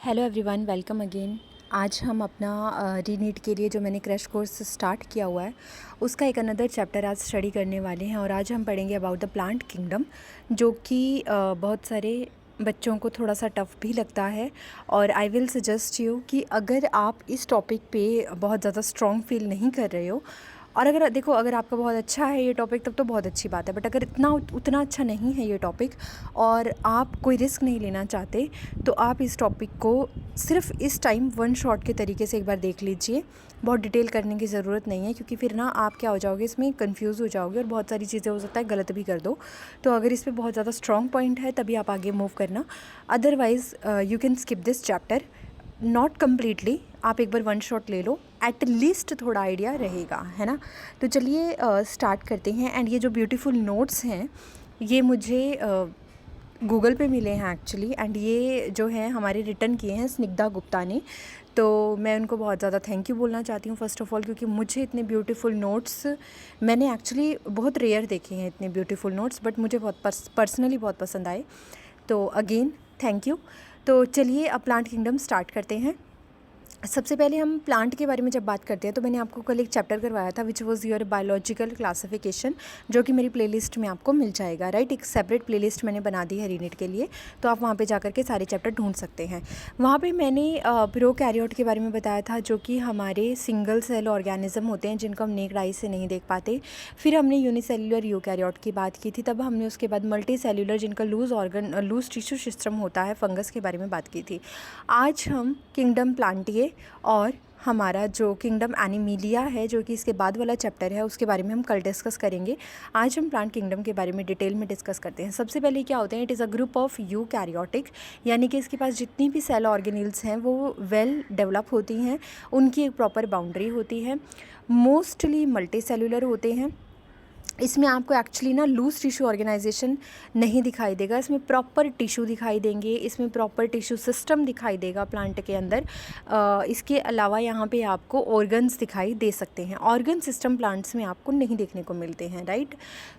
Hello everyone, welcome again. आज हम अपना रीनीट के लिए जो मैंने क्रैश कोर्स स्टार्ट किया हुआ है उसका एक अनदर चैप्टर आज स्टडी करने वाले हैं। और आज हम पढ़ेंगे अबाउट द प्लांट किंगडम, जो कि बहुत सारे बच्चों को थोड़ा सा टफ़ भी लगता है। और आई विल सजेस्ट यू कि अगर आप इस टॉपिक पे बहुत ज़्यादा स्ट्रॉन्ग फील नहीं कर रहे हो, और अगर देखो अगर आपका बहुत अच्छा है ये टॉपिक तब तो बहुत अच्छी बात है, बट अगर उतना अच्छा नहीं है ये टॉपिक और आप कोई रिस्क नहीं लेना चाहते तो आप इस टॉपिक को सिर्फ इस टाइम वन शॉट के तरीके से एक बार देख लीजिए। बहुत डिटेल करने की ज़रूरत नहीं है, क्योंकि फिर ना आप क्या हो जाओगे, इसमें कंफ्यूज हो जाओगे और बहुत सारी चीज़ें हो सकता है गलत भी कर दो। तो अगर इस पर बहुत ज़्यादा स्ट्रॉन्ग पॉइंट है तभी आप आगे मूव करना, otherwise you can skip this chapter. Not completely, आप एक बार वन शॉट ले लो, एट लीस्ट थोड़ा आइडिया रहेगा, है ना। तो चलिए स्टार्ट करते हैं। एंड ये जो ब्यूटीफुल नोट्स हैं ये मुझे गूगल पे मिले हैं एक्चुअली, एंड ये जो हैं हमारे रिटर्न किए हैं स्निग्धा गुप्ता ने। तो मैं उनको बहुत ज़्यादा थैंक यू बोलना चाहती हूँ फ़र्स्ट ऑफ़ ऑल, क्योंकि मुझे इतने ब्यूटीफुल नोट्स मैंने एक्चुअली बहुत रेयर देखे हैं इतने ब्यूटीफुल नोट्स, बट मुझे बहुत पर्सनली बहुत पसंद आए। तो अगेन थैंक यू। तो चलिए अब प्लांट किंगडम स्टार्ट करते हैं। सबसे पहले हम प्लांट के बारे में जब बात करते हैं तो मैंने आपको कल एक चैप्टर करवाया था which was your biological classification, जो कि मेरी प्लेलिस्ट में आपको मिल जाएगा, राइट। एक सेपरेट प्लेलिस्ट मैंने बना दी है रीनीट के लिए, तो आप वहाँ पे जाकर के सारे चैप्टर ढूंढ सकते हैं। वहाँ पे मैंने प्रोकैरियोट के बारे में बताया था, जो कि हमारे सिंगल सेल ऑर्गेनिज्म होते हैं जिनको हम नेक्ड आई से नहीं देख पाते। फिर हमने यूनिसेल्युलर यूकैरियोट की बात की थी, तब हमने उसके बाद मल्टी सेल्युलर जिनका लूज टिश्यू सिस्टम होता है, फंगस के बारे में बात की थी। आज हम किंगडम प्लांटिए और हमारा जो किंगडम एनिमिलिया है, जो कि इसके बाद वाला चैप्टर है, उसके बारे में हम कल डिस्कस करेंगे। आज हम प्लांट किंगडम के बारे में डिटेल में डिस्कस करते हैं। सबसे पहले क्या होते हैं, it is a group of eukaryotic, यानी कि इसके पास जितनी भी सेल ऑर्गेनिल्स हैं वो वेल डेवलप होती हैं, उनकी एक प्रॉपर बाउंड्री होती है, मोस्टली मल्टी सेलुलर होते हैं। इसमें आपको एक्चुअली ना लूज टिश्यू ऑर्गेनाइजेशन नहीं दिखाई देगा, इसमें प्रॉपर टिश्यू दिखाई देंगे, इसमें प्रॉपर टिश्यू सिस्टम दिखाई देगा प्लांट के अंदर। इसके अलावा यहाँ पे आपको ऑर्गन्स दिखाई दे सकते हैं। ऑर्गन सिस्टम प्लांट्स में आपको नहीं देखने को मिलते हैं, राइट।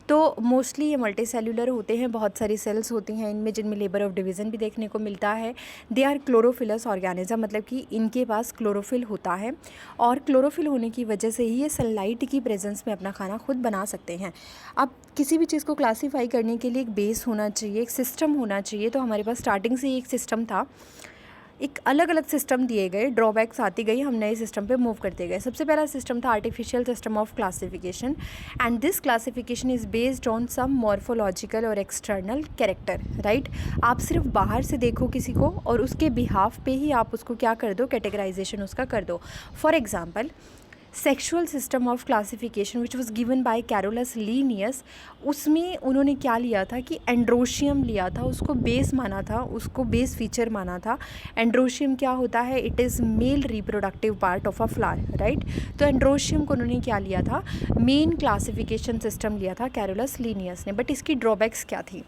तो मोस्टली ये मल्टी सेल्युलर होते हैं, बहुत सारी सेल्स होती हैं इनमें जिनमें लेबर ऑफ डिवीज़न भी देखने को मिलता है। दे आर क्लोरोफिलस ऑर्गेनिज्म, मतलब कि इनके पास क्लोरोफिल होता है, और क्लोरोफिल होने की वजह से ही ये सनलाइट की प्रेजेंस में अपना खाना खुद बना सकते हैं। अब किसी भी चीज़ को क्लासीफाई करने के लिए एक बेस होना चाहिए, एक सिस्टम होना चाहिए। तो हमारे पास स्टार्टिंग से ही एक सिस्टम था, एक अलग अलग सिस्टम दिए गए, ड्रॉबैक्स आती गई, हम नए सिस्टम पे मूव करते गए। सबसे पहला सिस्टम था artificial system of classification, and this classification is based on some morphological और एक्सटर्नल कैरेक्टर, राइट। आप सिर्फ बाहर से देखो किसी को और उसके बिहाफ पे ही आप उसको क्या कर दो, कैटेगराइजेशन उसका कर दो। For example, sexual system of classification which was given by Carolus Linnaeus, उसमें उन्होंने क्या लिया था कि एंड्रोशियम लिया था, उसको बेस माना था, उसको बेस फीचर माना था। एंड्रोशियम क्या होता है, it is male reproductive part of a flower, right. तो एंड्रोशियम को उन्होंने क्या लिया था, मेन क्लासिफिकेशन सिस्टम लिया था कैरोलस लीनियस ने। बट इसकी ड्रॉबैक्स क्या थी,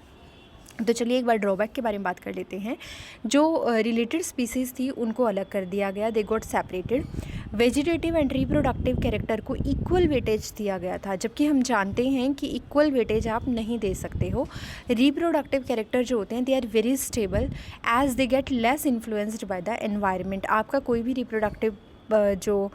तो चलिए एक बार ड्रॉबैक के बारे में बात कर लेते हैं। जो रिलेटेड स्पीसीज़ थी उनको अलग कर दिया गया, they got separated. Vegetative and reproductive character को इक्वल वेटेज दिया गया था, जबकि हम जानते हैं कि इक्वल वेटेज आप नहीं दे सकते हो। रिप्रोडक्टिव कैरेक्टर जो होते हैं they are very stable as they get less influenced by the environment. आपका कोई भी रिप्रोडक्टिव जो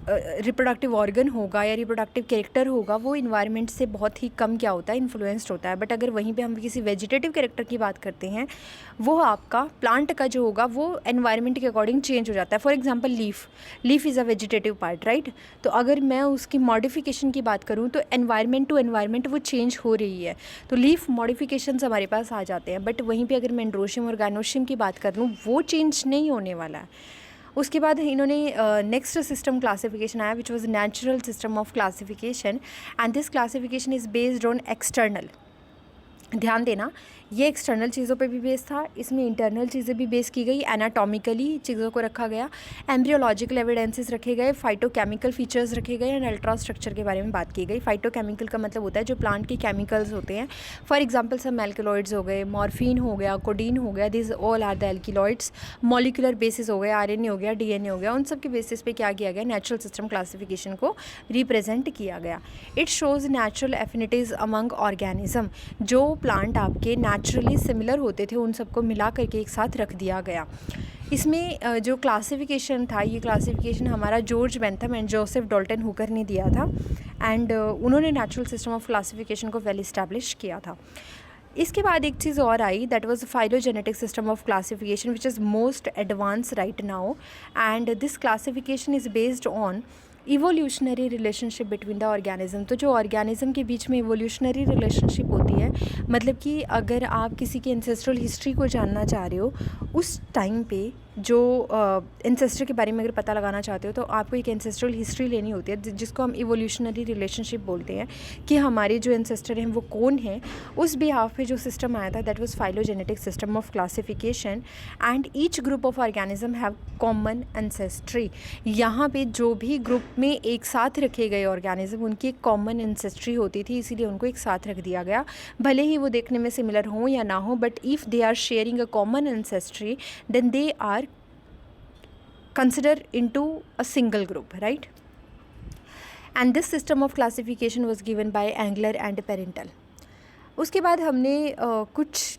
रिप्रोडक्टिव ऑर्गन होगा या रिप्रोडक्टिव कैरेक्टर होगा वो इन्वायरमेंट से बहुत ही कम क्या होता है, इन्फ्लुएंस्ड होता है। बट अगर वहीं पे हम किसी वेजिटेटिव कैरेक्टर की बात करते हैं, वो आपका प्लांट का जो होगा वो एनवायरनमेंट के अकॉर्डिंग चेंज हो जाता है। For example leaf is a vegetative part, right. तो अगर मैं उसकी मॉडिफिकेशन की बात करूँ तो एनवायरनमेंट टू एनवायरनमेंट वो चेंज हो रही है, तो लीफ मॉडिफिकेशंस हमारे पास आ जाते हैं। बट वहीं पर अगर मैं एंड्रोशियम और गाइनोशियम की बात कर लूँ, वो चेंज नहीं होने वाला है। उसके बाद इन्होंने नेक्स्ट सिस्टम क्लासिफिकेशन आया which was natural system of classification, and this classification is based on external. ध्यान देना, ये एक्सटर्नल चीज़ों पे भी बेस था, इसमें इंटरनल चीज़ें भी बेस की गई, एनाटॉमिकली चीज़ों को रखा गया, एम्ब्रियोलॉजिकल एविडेंसेस रखे गए, फाइटोकेमिकल फीचर्स रखे गए, एंड अल्ट्रा स्ट्रक्चर के बारे में बात की गई। फाइटोकेमिकल का मतलब होता है जो प्लांट के केमिकल्स होते हैं। फॉर एग्जाम्पल सब एल्कलॉइड्स हो गए, मॉर्फिन हो गया, कोडीन हो गया, this all are the alkaloids. Molecular basis हो गए, आरएनए हो गया, डीएनए हो गया, उन सब के बेसिस पे क्या किया गया, नेचुरल सिस्टम क्लासिफिकेशन को रिप्रेजेंट किया गया। It shows natural affinities among organism, जो प्लांट आपके नेचुरली सिमिलर होते थे उन सबको मिला करके एक साथ रख दिया गया। इसमें जो क्लासिफिकेशन था, ये क्लासिफिकेशन हमारा George Bentham and Joseph Dalton Hooker ने दिया था एंड उन्होंने नेचुरल सिस्टम ऑफ क्लासिफिकेशन को वेल इस्टेब्लिश किया था। इसके बाद एक चीज़ और आई, that was phylogenetic system of classification which is most advance right now and this classification is based on evolutionary relationship between the organism. तो जो ऑर्गेनिज्म के बीच में इवोल्यूशनरी रिलेशनशिप होती है, मतलब कि अगर आप किसी की एंसेस्ट्रल हिस्ट्री को जानना चाह रहे हो, उस टाइम पे जो एंसेस्टर के बारे में अगर पता लगाना चाहते हो तो आपको एक एंसेस्ट्रल हिस्ट्री लेनी होती है, जिसको हम इवोल्यूशनरी रिलेशनशिप बोलते हैं कि हमारे जो एंसेस्टर हैं वो कौन हैं। उस बिहाफ पे जो सिस्टम आया था, that was phylogenetic system of classification and each group of organism have common ancestry. यहाँ पे जो भी ग्रुप में एक साथ रखे गए ऑर्गेनिज्म, उनकी एक कॉमन एंसेस्ट्री होती थी, इसीलिए उनको एक साथ रख दिया गया। भले ही वो देखने में सिमिलर हों या ना हो, but if they are sharing a common ancestry then they are consider into a single group, right? And this system of classification was given by Engler and Parental. उसके बाद हमने कुछ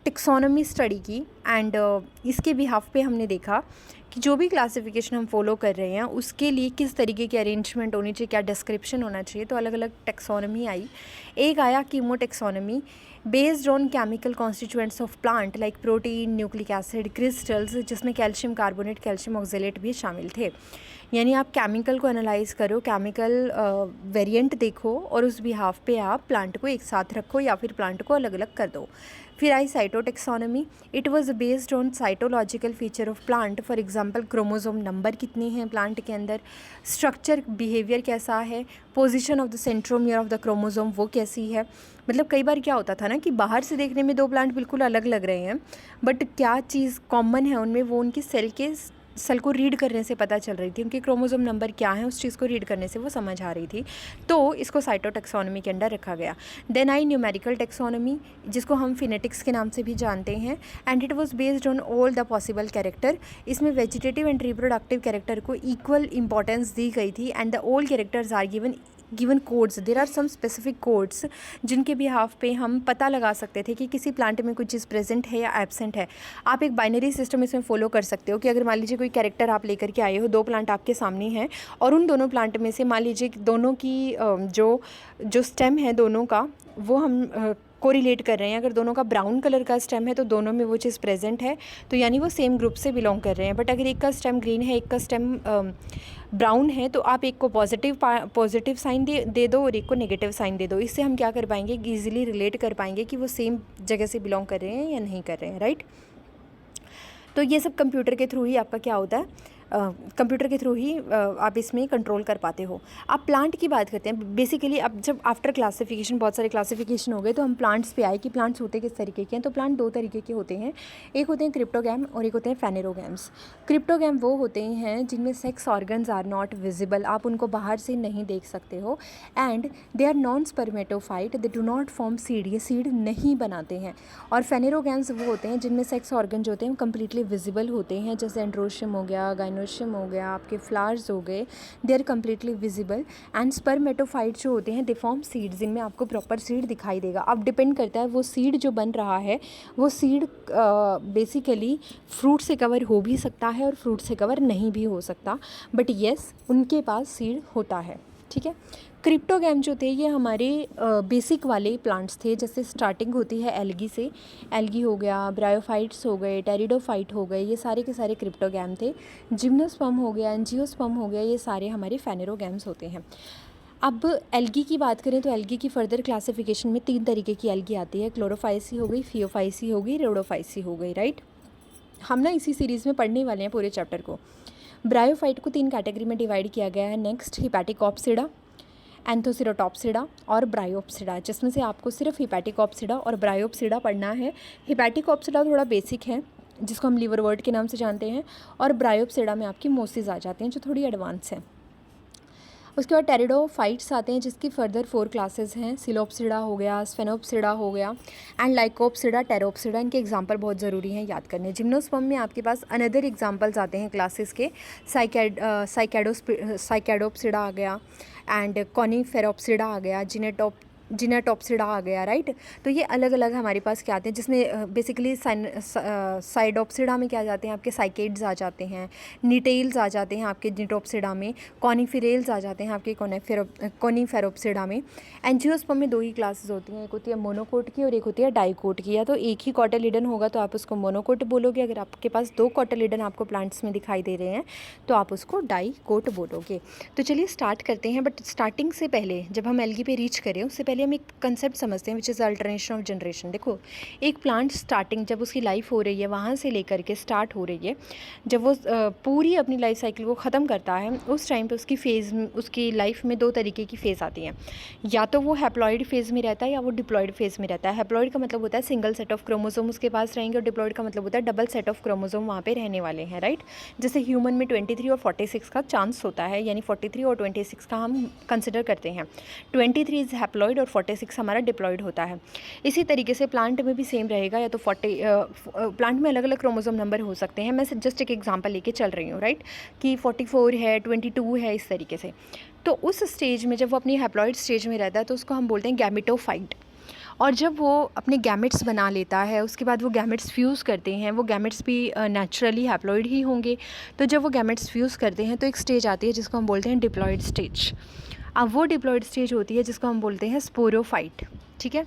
टेक्सोनॉमी स्टडी की and इसके behalf पे हमने देखा कि जो भी क्लासिफिकेशन हम फॉलो कर रहे हैं उसके लिए किस तरीके की अरेंजमेंट होनी चाहिए, क्या डिस्क्रिप्शन होना चाहिए। तो अलग अलग टेक्सोनॉमी आई। एक आया chemo taxonomy based on chemical constituents of plant like protein, nucleic acid, crystals, जिसमें कैल्शियम कार्बोनेट, कैल्शियम ऑक्जेलेट भी शामिल थे। यानी आप केमिकल को एनालाइज करो, केमिकल वेरिएंट देखो और उस बिहाफ पे आप प्लांट को एक साथ रखो या फिर प्लांट को अलग अलग कर दो। फिर आई cytotaxonomy. It was based on cytological feature of plant, for example chromosome number कितने हैं प्लांट के अंदर, स्ट्रक्चर बिहेवियर कैसा है, position of the centromere of the chromosome वो कैसी है। मतलब कई बार क्या होता था ना कि बाहर से देखने में दो प्लांट बिल्कुल अलग लग रहे हैं, बट क्या चीज़ कॉमन है उनमें, वो उनकी सेल को रीड करने से पता चल रही थी। उनके क्रोमोसोम नंबर क्या है, उस चीज़ को रीड करने से वो समझ आ रही थी। तो इसको साइटोटेक्सोनॉमी के अंडर रखा गया। देन आई न्यूमेरिकल टेक्सोनॉमी, जिसको हम फिनेटिक्स के नाम से भी जानते हैं, and it was based on all the possible character. इसमें वेजिटेटिव एंड रिप्रोडक्टिव कैरेक्टर को इक्वल इंपॉर्टेंस दी गई थी and the all characters are given codes. There are some specific codes जिनके बिहाफ पे हम पता लगा सकते थे कि किसी प्लांट में कोई चीज़ प्रेजेंट है या एब्सेंट है। आप एक बाइनरी सिस्टम इसमें फॉलो कर सकते हो कि अगर मान लीजिए कोई कैरेक्टर आप लेकर के आए हो, दो प्लांट आपके सामने हैं और उन दोनों प्लांट में से मान लीजिए दोनों की जो स्टेम है दोनों का वो हम कोरिलेट कर रहे हैं। अगर दोनों का ब्राउन कलर का स्टेम है तो दोनों में वो चीज़ प्रेजेंट है, तो यानी वो सेम ग्रुप से बिलोंग कर रहे हैं। बट अगर एक का स्टेम ग्रीन है, एक का स्टेम ब्राउन है, तो आप एक को पॉजिटिव साइन दे दो और एक को नेगेटिव साइन दे दो। इससे हम क्या कर पाएंगे, ईजिली रिलेट कर पाएंगे कि वो सेम जगह से बिलोंग कर रहे हैं या नहीं कर रहे हैं, राइट। तो ये सब कंप्यूटर के थ्रू ही आपका क्या होता है, कंप्यूटर के थ्रू ही आप इसमें कंट्रोल कर पाते हो। आप प्लांट की बात करते हैं बेसिकली। अब जब आफ्टर क्लासिफिकेशन बहुत सारे क्लासिफिकेशन हो गए तो हम प्लांट्स पे आए कि प्लांट्स होते किस तरीके के हैं। तो प्लांट दो तरीके के होते हैं, एक होते हैं क्रिप्टोगैम और एक होते हैं फेनेरोगैम्स। क्रिप्टोगैम वो होते हैं जिनमें sex organs are not visible, आप उनको बाहर से नहीं देख सकते हो, and they are non spermatophyte, they do not form seed, ये सीड नहीं बनाते हैं। और फेनेरोगैम्स वो होते हैं जिनमें सेक्स ऑर्गन जो होते हैं कम्प्लीटली विजिबल होते हैं, जैसे एंड्रोशियम हो गया, गाइनोशियम हो गया, आपके फ्लावर्स हो गए, they are completely visible. And spermatophyte जो होते हैं दे फॉर्म सीड्स, जिनमें आपको प्रॉपर सीड दिखाई देगा। अब डिपेंड करता है वो सीड जो बन रहा है वो सीड बेसिकली फ्रूट से कवर हो भी सकता है और फ्रूट से कवर नहीं भी हो सकता, बट येस उनके पास सीड होता है, ठीक है। क्रिप्टोगैम जो थे ये हमारे बेसिक वाले प्लांट्स थे, जैसे स्टार्टिंग होती है एल्गी से, एल्गी हो गया, ब्रायोफाइट्स हो गए, टेरिडोफाइट हो गए, ये सारे के सारे क्रिप्टोगैम थे। जिम्नोस्पर्म हो गया, एंजियोस्पर्म हो गया, ये सारे हमारे फेनेरोगैम्स होते हैं। अब एल्गी की बात करें तो एल्गी की फर्दर क्लासिफिकेशन में 3 तरीके की एल्गी आती है, क्लोरोफाइसी हो गई, फियोफाइसी हो गई, रोडोफाइसी हो गई, राइट। हम ना इसी सीरीज़ में पढ़ने वाले हैं पूरे चैप्टर को। ब्रायोफाइट को 3 कैटेगरी में डिवाइड किया गया है। नेक्स्ट हिपैटिकोप्सिडा, एंथोसिरोटॉप्सिडा और ब्रायोप्सिडा, जिसमें से आपको सिर्फ हिपैटिकोप्सिडा और ब्रायोप्सिडा पढ़ना है। हिपैटिकोप्सिडा थोड़ा बेसिक है, जिसको हम लिवरवर्ट के नाम से जानते हैं, और ब्रायोप्सिडा में आपकी मोसिस आ जाते हैं जो थोड़ी एडवांस है। उसके बाद टेरिडोफाइट्स आते हैं जिसकी फर्दर 4 क्लासेस हैं, सिलोप्सिडा हो गया, स्फेनोप्सिडा हो गया एंड लाइकोप्सिडा, टेरोप्सिडा। इनके एग्जांपल बहुत ज़रूरी हैं याद करने। जिम्नोस्पर्म में आपके पास अनदर एग्जांपल्स आते हैं क्लासेस के, साइकैडोप्सिडा आ गया एंड कॉनिफेरोप्सिडा आ गया, जिनाटॉप्सिडा आ गया, राइट। तो ये अलग अलग हमारे पास क्या आते हैं, जिसमें बेसिकली साइडोप्सिडा में क्या आ जाते हैं आपके साइकेड्स आ जाते हैं, निटेल्स आ जाते हैं आपके जिनाटॉप्सिडा में, कॉनिफेरेल्स आ जाते हैं आपके कॉनिफेरोप्सिडा में। एंजियोस्पर्म में 2 ही क्लासेस होती हैं, एक होती है मोनोकोट की और एक होती है डाइकोट की। या तो एक ही कॉटिलिडन होगा तो आप उसको मोनोकोट बोलोगे, अगर आपके पास 2 कॉटिलिडन आपको प्लांट्स में दिखाई दे रहे हैं तो आप उसको डाइकोट बोलोगे। तो चलिए स्टार्ट करते हैं, बट स्टार्टिंग से पहले जब हम एल्गी पे रीच करें उससे पहले हम एक कंसेप्ट समझते हैं, which is alternation of generation. देखो, एक प्लांट स्टार्टिंग जब उसकी लाइफ हो रही है वहाँ से लेकर के स्टार्ट हो रही है, जब वो पूरी अपनी लाइफ साइकिल को ख़त्म करता है, उस टाइम पे उसकी लाइफ में 2 तरीके की फ़ेज़ आती हैं। या तो वो हैप्लॉइड फेज़ में रहता है या वो डिप्लॉइड फेज़ में रहता है। हैप्लॉइड का मतलब होता है सिंगल सेट ऑफ क्रोमोसोम उसके पास रहेंगे, और डिप्लॉइड का मतलब होता है डबल सेट ऑफ क्रोमोसोम वहाँ पे रहने वाले हैं, राइट। जैसे ह्यूमन में 23 और 46 का चांस होता है, यानी 43 और 26 का हम कंसिडर करते हैं। 23 इज़ हैप्लॉइड और 46 हमारा डिप्लॉइड होता है। इसी तरीके से प्लांट में भी सेम रहेगा, या तो प्लांट में अलग अलग क्रोमोसोम नंबर हो सकते हैं। मैं जस्ट एक एग्जांपल लेके चल रही हूँ, राइट, कि 44 है, 22 है, इस तरीके से। तो उस स्टेज में जब वो अपनी हैप्लॉइड स्टेज में रहता है तो उसको हम बोलते हैं गैमेटोफाइट। और जब वो अपने गैमेट्स बना लेता है उसके बाद वो गैमेट्स फ्यूज़ करते हैं, वो गैमेट्स भी नेचुरली हैप्लॉइड ही होंगे। तो जब वो गैमेट्स फ्यूज़ करते हैं तो एक स्टेज आती है जिसको हम बोलते हैं डिप्लॉइड स्टेज। अब वो डिप्लॉइड स्टेज होती है जिसको हम बोलते हैं स्पोरोफाइट, ठीक है।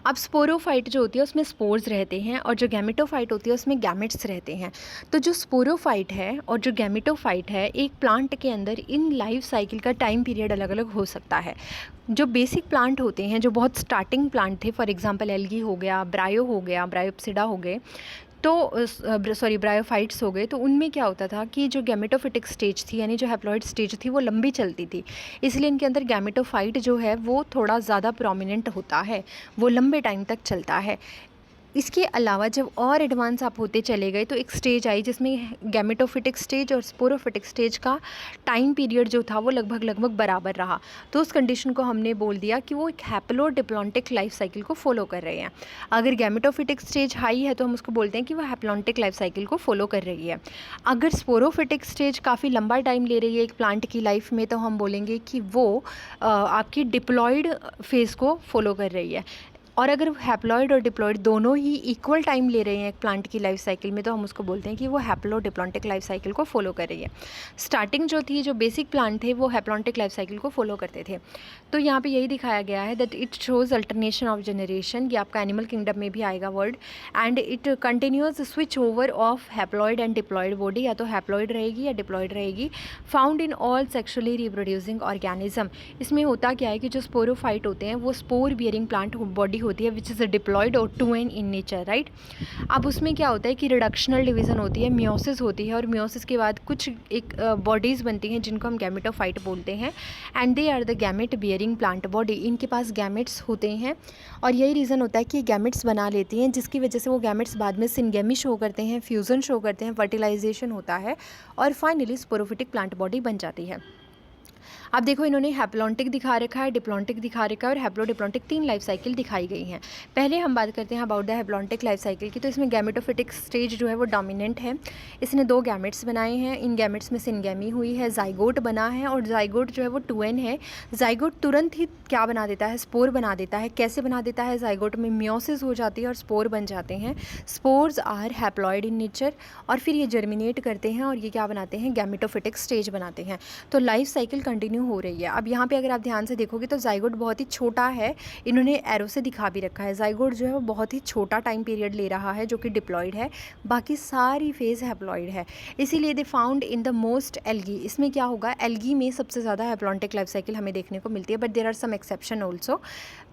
अब स्पोरोफाइट जो होती है उसमें स्पोर्स रहते हैं, और जो गैमेटोफाइट होती है उसमें गैमेट्स रहते हैं। तो जो स्पोरोफाइट है और जो गैमेटोफाइट है, एक प्लांट के अंदर इन लाइफ साइकिल का टाइम पीरियड अलग अलग हो सकता है। जो बेसिक प्लांट होते हैं, जो बहुत स्टार्टिंग प्लांट थे, फॉर एग्जांपल एल्गी हो गया, ब्रायो हो गया, ब्रायोप्सिडा हो गए, तो ब्रायोफाइट्स हो गए, तो उनमें क्या होता था कि जो गैमेटोफिटिक स्टेज थी, यानी जो हैप्लॉइड स्टेज थी, वो लंबी चलती थी। इसलिए इनके अंदर गैमेटोफाइट जो है वो थोड़ा ज़्यादा प्रोमिनेंट होता है, वो लंबे टाइम तक चलता है। इसके अलावा जब और एडवांस आप होते चले गए तो एक स्टेज आई जिसमें गैमेटोफिटिक स्टेज और स्पोरोफिटिक स्टेज का टाइम पीरियड जो था वो लगभग बराबर रहा। तो उस कंडीशन को हमने बोल दिया कि वो एक हैप्लोडिप्लॉन्टिक लाइफ साइकिल को फॉलो कर रहे हैं। अगर गैमेटोफिटिक स्टेज हाई है तो हम उसको बोलते हैं कि वो हैप्लॉन्टिक लाइफ साइकिल को फॉलो कर रही है। अगर स्पोरोफिटिक स्टेज काफ़ी लंबा टाइम ले रही है एक प्लांट की लाइफ में तो हम बोलेंगे कि वो आपकी डिप्लॉयड फेज़ को फॉलो कर रही है। और अगर हैप्लॉइड और डिप्लॉइड दोनों ही इक्वल टाइम ले रहे हैं एक प्लांट की लाइफ साइकिल में तो हम उसको बोलते हैं कि वो हैप्लोडिप्लॉन्टिक लाइफ साइकिल को फॉलो कर रही है। स्टार्टिंग जो थी, जो बेसिक प्लांट थे, वो हैप्लॉन्टिक लाइफ साइकिल को फॉलो करते थे। तो यहाँ पे यही दिखाया गया है that it shows alternation of generation, ये आपका एनिमल किंगडम में भी आएगा word, and it continuous switch over of haploid and diploid body, या तो हैप्लॉइड रहेगी या डिप्लॉइड रहेगी, found in all sexually reproducing organism. इसमें होता क्या है कि जो स्पोरोफाइट होते हैं वो स्पोर बियरिंग प्लांट बॉडी होती है विच इज़ अ डिप्लॉइड और 2n इन नेचर, राइट। अब उसमें क्या होता है कि रिडक्शनल डिवीज़न होती है, मियोसिस होती है, और मियोसिस के बाद कुछ एक बॉडीज़ बनती हैं जिनको हम गैमेटोफाइट बोलते हैं, and they are the gamete bearing plant body. इनके पास गैमेट्स होते हैं और यही रीज़न होता है कि गैमेट्स बना लेती हैं, जिसकी वजह से वो गैमेट्स बाद में सिंगेमी शो करते हैं, फ्यूज़न शो करते हैं, फर्टिलाइजेशन होता है, और फाइनली स्पोरोफिटिक प्लांट बॉडी बन जाती है। अब देखो, इन्होंने हैप्लॉन्टिक दिखा रखा है, डिप्लॉन्टिक दिखा रखा है, और हैप्लोडिप्लॉन्टिक 3 लाइफ साइकिल दिखाई गई हैं। पहले हम बात करते हैं about the haplontic life cycle की। तो इसमें गैमेटोफिटिक स्टेज जो है वो डोमिनेंट है। इसने 2 गैमेट्स बनाए हैं, इन गैमेट्स में सिनगेमी हुई है, जाइगोट बना है, और जाइगोट जो है वो 2n है। जाइगोट तुरंत ही क्या बना देता है, स्पोर बना देता है। कैसे बना देता है, जाइगोट में मियोसिस हो जाती है और स्पोर बन जाते हैं। Spores are haploid in nature, और फिर ये जर्मिनेट करते हैं और ये क्या बनाते हैं, गैमेटोफिटिक स्टेज बनाते हैं। तो लाइफ साइकिल कंटिन्यू हो रही है। अब यहाँ पे अगर आप ध्यान से देखोगे तो जाइगोट बहुत ही छोटा है, इन्होंने एरो से दिखा भी रखा है। जाइगोट जो है वो बहुत ही छोटा टाइम पीरियड ले रहा है जो कि डिप्लॉइड है, बाकी सारी फेज़ हैप्लॉइड है। इसीलिए they found in the most algae. इसमें क्या होगा, एल्गी में सबसे ज़्यादा हैप्लॉन्टिक लाइफ साइकिल हमें देखने को मिलती है, but there are some exception also.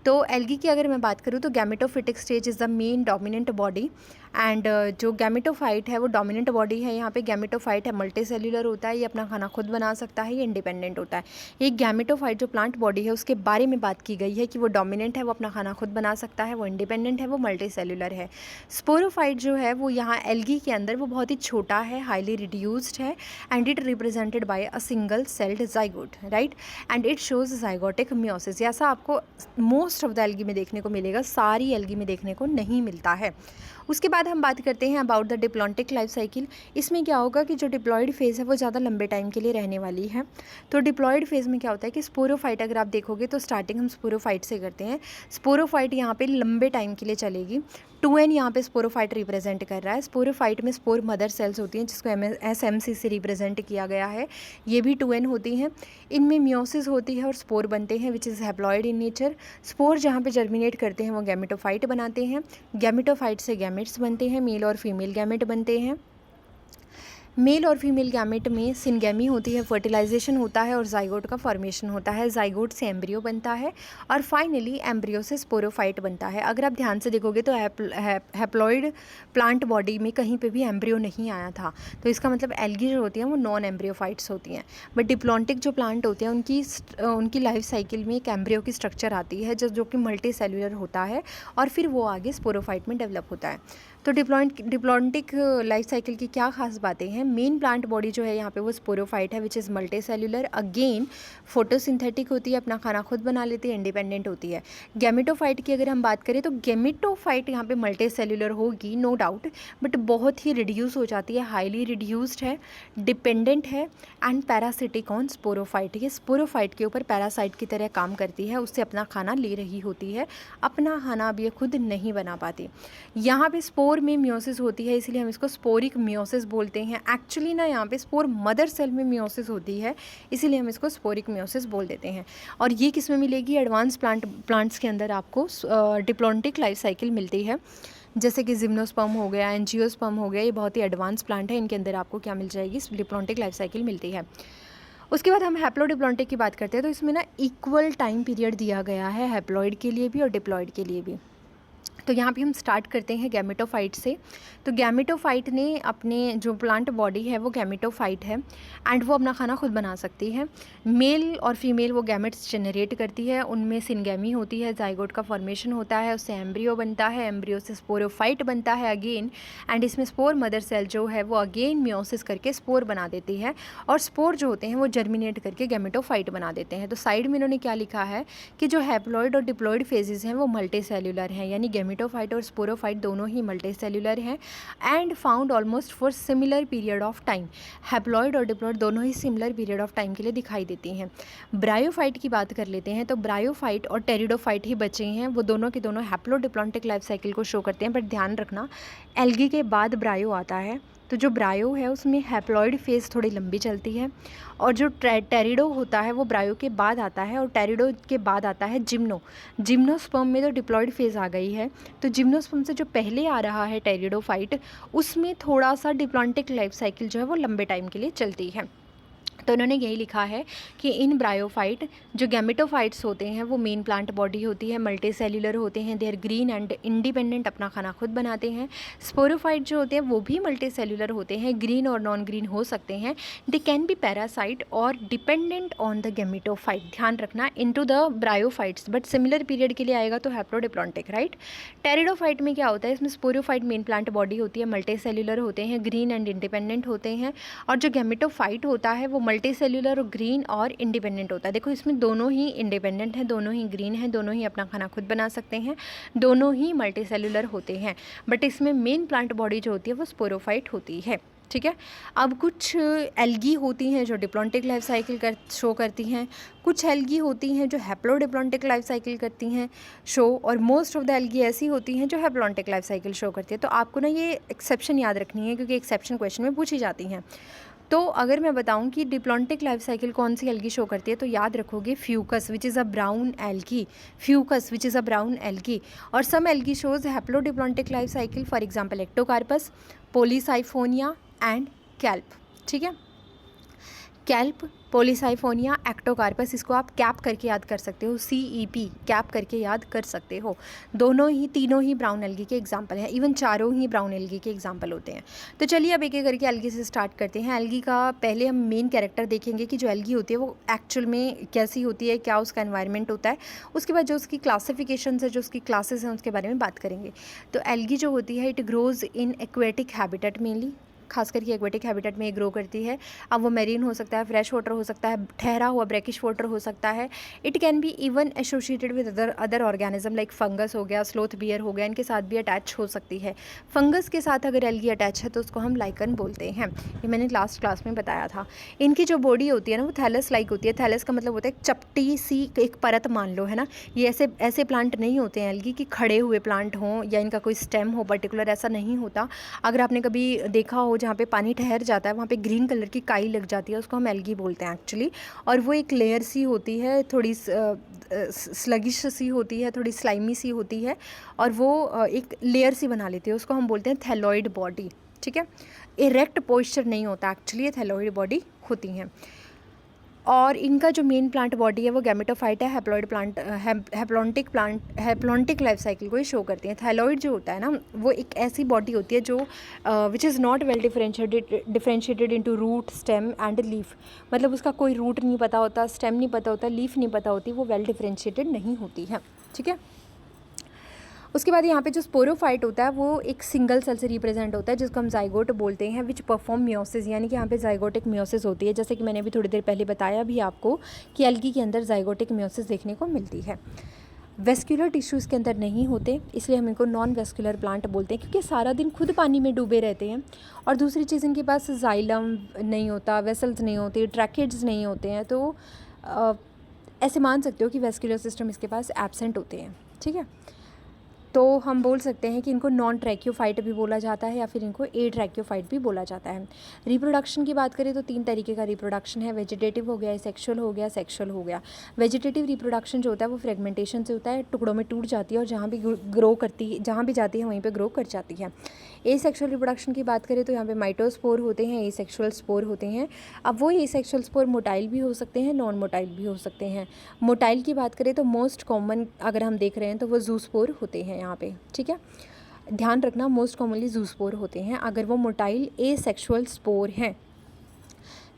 तो एल्गी की अगर मैं बात करूँ तो gametophytic stage is the main dominant body, and जो गैमेटोफाइट है वो डोमिनेंट बॉडी है। यहाँ पे गैमेटोफाइट है, मल्टी सेल्यूलर होता है, ये अपना खाना खुद बना सकता है, ये इंडिपेंडेंट होता है। ये गैमेटोफाइट जो प्लांट बॉडी है उसके बारे में बात की गई है कि वो डोमिनेंट है, वो अपना खाना खुद बना सकता है, वो इंडिपेंडेंट है, वो मल्टी सेल्यूलर है। स्पोरोफाइट जो है वो यहाँ एल्गी के अंदर वो बहुत ही छोटा है, हाईली रिड्यूस्ड है, and it represented by a single celled zygote, right, and it shows zygotic meiosis. ऐसा आपको most most of the algae में देखने को मिलेगा, सारी एल्गी में देखने को नहीं मिलता है। उसके बाद हम बात करते हैं about the diplontic life cycle. इसमें क्या होगा कि जो डिप्लॉयड फेज़ है वो ज़्यादा लंबे टाइम के लिए रहने वाली है। तो डिप्लॉयड फेज़ में क्या होता है कि स्पोरोफाइट, अगर आप देखोगे तो स्टार्टिंग हम स्पोरोफाइट से करते हैं। स्पोरोफाइट यहाँ पे लंबे टाइम के लिए चलेगी। 2n यहाँ पे स्पोरोफाइट रिप्रेजेंट कर रहा है। स्पोरोफाइट में स्पोर मदर सेल्स होती हैं जिसको SMC से रिप्रेजेंट किया गया है, ये भी 2n होती हैं। इनमें मियोसिस होती है और स्पोर बनते हैं which is haploid in nature. Spore जहाँ पे जर्मिनेट करते हैं वो गैमेटोफाइट बनाते हैं। गैमेटोफाइट से गैमेट्स बनते हैं, मेल और फीमेल गैमेट बनते हैं। मेल और फीमेल गैमेट में सिनगैमी होती है, फर्टिलाइजेशन होता है और जाइगोट का फॉर्मेशन होता है। जाइगोट से एम्ब्रियो बनता है और फाइनली एम्ब्रियो से स्पोरोफाइट बनता है। अगर आप ध्यान से देखोगे तो हैप्लॉइड प्लांट बॉडी में कहीं पे भी एम्ब्रियो नहीं आया था, तो इसका मतलब एल्गी जो होती हैं वो नॉन एम्ब्रियोफाइट्स होती हैं। बट डिप्लॉन्टिक जो प्लांट होते हैं उनकी लाइफ साइकिल में एक एम्ब्रियो की स्ट्रक्चर आती है जो कि मल्टी सेल्यूलर होता है और फिर वो आगे स्पोरोफाइट में डेवलप होता है। तो डिप्लॉन्टिक लाइफ साइकिल की क्या खास बातें हैं? मेन प्लांट बॉडी जो है यहाँ पे वो स्पोरोफाइट है which is multi cellular, again photosynthetic होती है, अपना खाना खुद बना लेती है, इंडिपेंडेंट होती है। गैमेटोफाइट की अगर हम बात करें तो गैमेटोफाइट यहाँ पे मल्टी सेल्यूलर होगी नो डाउट, बट बहुत ही रिड्यूस हो जाती है, हाईली रिड्यूस्ड है, डिपेंडेंट है एंड पैरासिटिक ऑन स्पोरोफाइट। ये स्पोरोफाइट के ऊपर पैरासाइट की तरह काम करती है, उससे अपना खाना ले रही होती है, अपना खाना अब ये खुद नहीं बना पाती। यहाँ पे स्पोर में मियोसिस होती है, इसलिए हम इसको स्पोरिक मियोसिस बोलते हैं। एक्चुअली ना यहाँ पे स्पोर मदर सेल में मियोसिस होती है, इसीलिए हम इसको स्पोरिक मियोसिस बोल देते हैं। और ये किस में मिलेगी? एडवांस प्लांट्स के अंदर आपको डिप्लॉन्टिक लाइफ साइकिल मिलती है, जैसे कि जिम्नोस्पर्म हो गया, एंजियोस्पर्म हो गया, ये बहुत ही एडवांस प्लांट है, इनके अंदर आपको क्या मिल जाएगी? डिप्लॉन्टिक लाइफ साइकिल मिलती है। उसके बाद हम हैप्लोडिप्लॉन्टिक की बात करते हैं, तो इसमें ना इक्वल टाइम पीरियड दिया गया है हैप्लॉइड के लिए भी और डिप्लॉइड के लिए भी। तो यहाँ पे हम स्टार्ट करते हैं गैमेटोफाइट से। तो गैमेटोफाइट ने अपने जो प्लांट बॉडी है वो गैमेटोफाइट है एंड वो अपना खाना खुद बना सकती है। मेल और फीमेल वो गैमेट्स जनरेट करती है, उनमें सिनगैमी होती है, जाइगोट का फॉर्मेशन होता है, उससे एम्ब्रियो बनता है, एम्ब्रियो से स्पोरोफाइट बनता है अगेन, एंड इसमें स्पोर मदर सेल जो है वो अगेन मियोसिस करके स्पोर बना देती है और स्पोर जो होते हैं वो जर्मिनेट करके गैमेटोफाइट बना देते हैं। तो साइड में इन्होंने क्या लिखा है कि जो हैप्लॉइड और डिप्लॉइड फेजेस हैं वो मल्टी सेल्यूलर हैं, यानी गैमेटोफाइट और स्पोरोफाइट दोनों ही मल्टी सेल्यूलर हैं and found almost for similar period of time. Haploid और डिप्लॉइड दोनों ही सिमिलर पीरियड ऑफ टाइम के लिए दिखाई देती हैं। ब्रायोफाइट की बात कर लेते हैं, तो ब्रायोफाइट और टेरिडोफाइट ही बचे हैं, वो दोनों के दोनों हैप्लोडिप्लॉन्टिक लाइफ साइकिल को शो करते हैं। बट ध्यान रखना एल्गी के बाद ब्रायो आता है, तो जो ब्रायो है उसमें हैप्लॉइड फेज़ थोड़ी लंबी चलती है और जो टेरिडो होता है वो ब्रायो के बाद आता है और टेरिडो के बाद आता है जिम्नोस्पर्म में तो डिप्लॉइड फेज़ आ गई है। तो जिम्नोस्पर्म से जो पहले आ रहा है टेरिडोफाइट, उसमें थोड़ा सा डिप्लॉन्टिक लाइफ साइकिल जो है वो लंबे टाइम के लिए चलती है। तो उन्होंने यही लिखा है कि इन ब्रायोफाइट जो गैमेटोफाइट्स होते हैं वो मेन प्लांट बॉडी होती है, मल्टी सेल्यूलर होते हैं, they are green and independent, अपना खाना खुद बनाते हैं। स्पोरोफाइट जो होते हैं वो भी मल्टी सेल्यूलर होते हैं, ग्रीन और नॉन ग्रीन हो सकते हैं। दे कैन बी पैरासाइट और डिपेंडेंट ऑन द गैमेटोफाइट, ध्यान रखना, into the bryophytes, but similar period के लिए आएगा तो हैप्लोडिप्लॉन्टिक, राइट। टेरिडोफाइट में क्या होता है, इसमें स्पोरोफाइट मेन प्लांट बॉडी होती है, मल्टी सेल्यूलर होते हैं, ग्रीन एंड इंडिपेंडेंट होते हैं, और जो गैमेटोफाइट होता है वो मल्टी सेल्यूलर ग्रीन और इंडिपेंडेंट होता है। देखो इसमें दोनों ही इंडिपेंडेंट हैं, दोनों ही ग्रीन हैं, दोनों ही अपना खाना खुद बना सकते हैं, दोनों ही मल्टी सेल्यूलर होते हैं, बट इसमें मेन प्लांट बॉडी जो होती है वो स्पोरोफाइट होती है, ठीक है। अब कुछ एल्गी होती हैं जो डिप्लॉन्टिक लाइफ साइकिल शो करती हैं, कुछ एल्गी होती हैं जो हैप्लोडिप्लॉन्टिक लाइफ साइकिल करती हैं शो, और मोस्ट ऑफ द एल्गी ऐसी होती हैं जो हैप्लॉन्टिक लाइफ साइकिल शो करती है। तो आपको ना ये एक्सेप्शन याद रखनी है क्योंकि एक्सेप्शन क्वेश्चन में पूछी जाती हैं। तो अगर मैं बताऊं कि डिप्लॉन्टिक लाइफ साइकिल कौन सी एल्गी शो करती है, तो याद रखोगे Fucus which is a brown algae, Fucus which is a brown algae, और some algae shows haplodiplontic life cycle, for example Ectocarpus, Polysiphonia and kelp, ठीक है। कैल्प, पॉलीसाइफोनिया, एक्टोकार्पस, इसको आप कैप करके याद कर सकते हो, CEP कैप करके याद कर सकते हो। दोनों ही तीनों ही ब्राउन एल्गी के एग्जाम्पल हैं, इवन चारों ही ब्राउन एल्गी के एग्जाम्पल होते हैं। तो चलिए अब एक एक करके एल्गी से स्टार्ट करते हैं। एल्गी का पहले हम मेन कैरेक्टर देखेंगे कि जो एल्गी होती है वो एक्चुअल में कैसी होती है, क्या उसका एनवायरनमेंट होता है। उसके बाद जो उसकी क्लासिफिकेशन है, जो उसकी क्लासेस हैं, उसके बारे में बात करेंगे। तो एल्गी जो होती है it grows in aquatic habitat mainly, खास करके एक्वेटिक हैबिटेट में ये ग्रो करती है। अब वो मेरीन हो सकता है, फ्रेश वाटर हो सकता है, ठहरा हुआ ब्रैकिश वाटर हो सकता है। It can be even associated with other organism like fungus हो गया, स्लोथ बियर हो गया, इनके साथ भी अटैच हो सकती है। फंगस के साथ अगर एल्गी अटैच है तो उसको हम लाइकन बोलते हैं। ये मैंने लास्ट क्लास में बताया था। इनकी जो बॉडी होती है ना वो थैलस लाइक होती है। थैलस का मतलब होता है चपटी सी एक परत मान लो, है ना। ये ऐसे प्लांट नहीं होते हैं एल्गी कि खड़े हुए प्लांट हों या इनका कोई स्टेम हो पर्टिकुलर, ऐसा नहीं होता। अगर आपने कभी देखा हो जहाँ पे पानी ठहर जाता है वहाँ पे ग्रीन कलर की काई लग जाती है, उसको हम एल्गी बोलते हैं एक्चुअली। और वो एक लेयर सी होती है, थोड़ी स्लगिश सी होती है, थोड़ी स्लाइमी सी होती है, और वो एक लेयर सी बना लेती है, उसको हम बोलते हैं थैलॉइड बॉडी। ठीक है, इरेक्ट पोस्चर नहीं होता एक्चुअली, ये थैलॉइड बॉडी होती हैं। और इनका जो मेन प्लांट बॉडी है वो गैमेटोफाइट है। हैप्लॉन्टिक लाइफ साइकिल को ही शो करती है। थायलॉइड जो होता है ना वो एक ऐसी बॉडी होती है जो which is not well differentiated into root, stem and leaf. मतलब उसका कोई रूट नहीं पता होता, स्टेम नहीं पता होता, लीफ नहीं पता होती, वो वेल डिफरेंशिएटेड नहीं होती है। ठीक है, उसके बाद यहाँ पे जो स्पोरोफाइट होता है वो एक सिंगल सेल से रिप्रेजेंट होता है, जिसको हम जाइगोट बोलते हैं, विच परफॉर्म मियोसिस। यानी कि यहाँ पे जाइगोटिक मियोसिस होती है, जैसे कि मैंने अभी थोड़ी देर पहले बताया भी आपको कि एल्गी के अंदर जाइगोटिक मियोसिस देखने को मिलती है। वेस्कुलर टिश्यूज़ के अंदर नहीं होते, इसलिए हम इनको नॉन वेस्कुलर प्लांट बोलते हैं, क्योंकि सारा दिन खुद पानी में डूबे रहते हैं। और दूसरी चीज़, इनके पास जाइलम नहीं होता, वेसल्स नहीं होती, ट्रैकेड्स नहीं होते हैं, तो ऐसे मान सकते हो कि वेस्कुलर सिस्टम इसके पास एब्सेंट होते हैं। ठीक है, तो हम बोल सकते हैं कि इनको नॉन ट्रैक्योफाइट भी बोला जाता है या फिर इनको ए ट्रैक्योफाइट भी बोला जाता है। रिप्रोडक्शन की बात करें तो 3 तरीके का रिप्रोडक्शन है। वेजिटेटिव हो गया, सेक्सुअल हो गया, सेक्सुअल हो गया। वेजिटेटिव रिप्रोडक्शन जो होता है वो फ्रेगमेंटेशन से होता है, टुकड़ों में टूट जाती है और जहाँ भी ग्रो करती है, जहाँ भी जाती है वहीं पर ग्रो कर जाती है। ए सेक्शुअल रिप्रोडक्शन की बात करें तो यहाँ पे माइटोस्पोर होते हैं, ए सेक्शुअल स्पोर होते हैं। अब वो ए सेक्शुअल स्पोर मोटाइल भी हो सकते हैं, नॉन मोटाइल भी हो सकते हैं। मोटाइल की बात करें तो मोस्ट कॉमन अगर हम देख रहे हैं तो वो जूस्पोर होते हैं यहाँ पे। ठीक है, ध्यान रखना, मोस्ट कॉमनली जूस्पोर होते हैं अगर वो मोटाइल ए सेक्शुअल स्पोर हैं।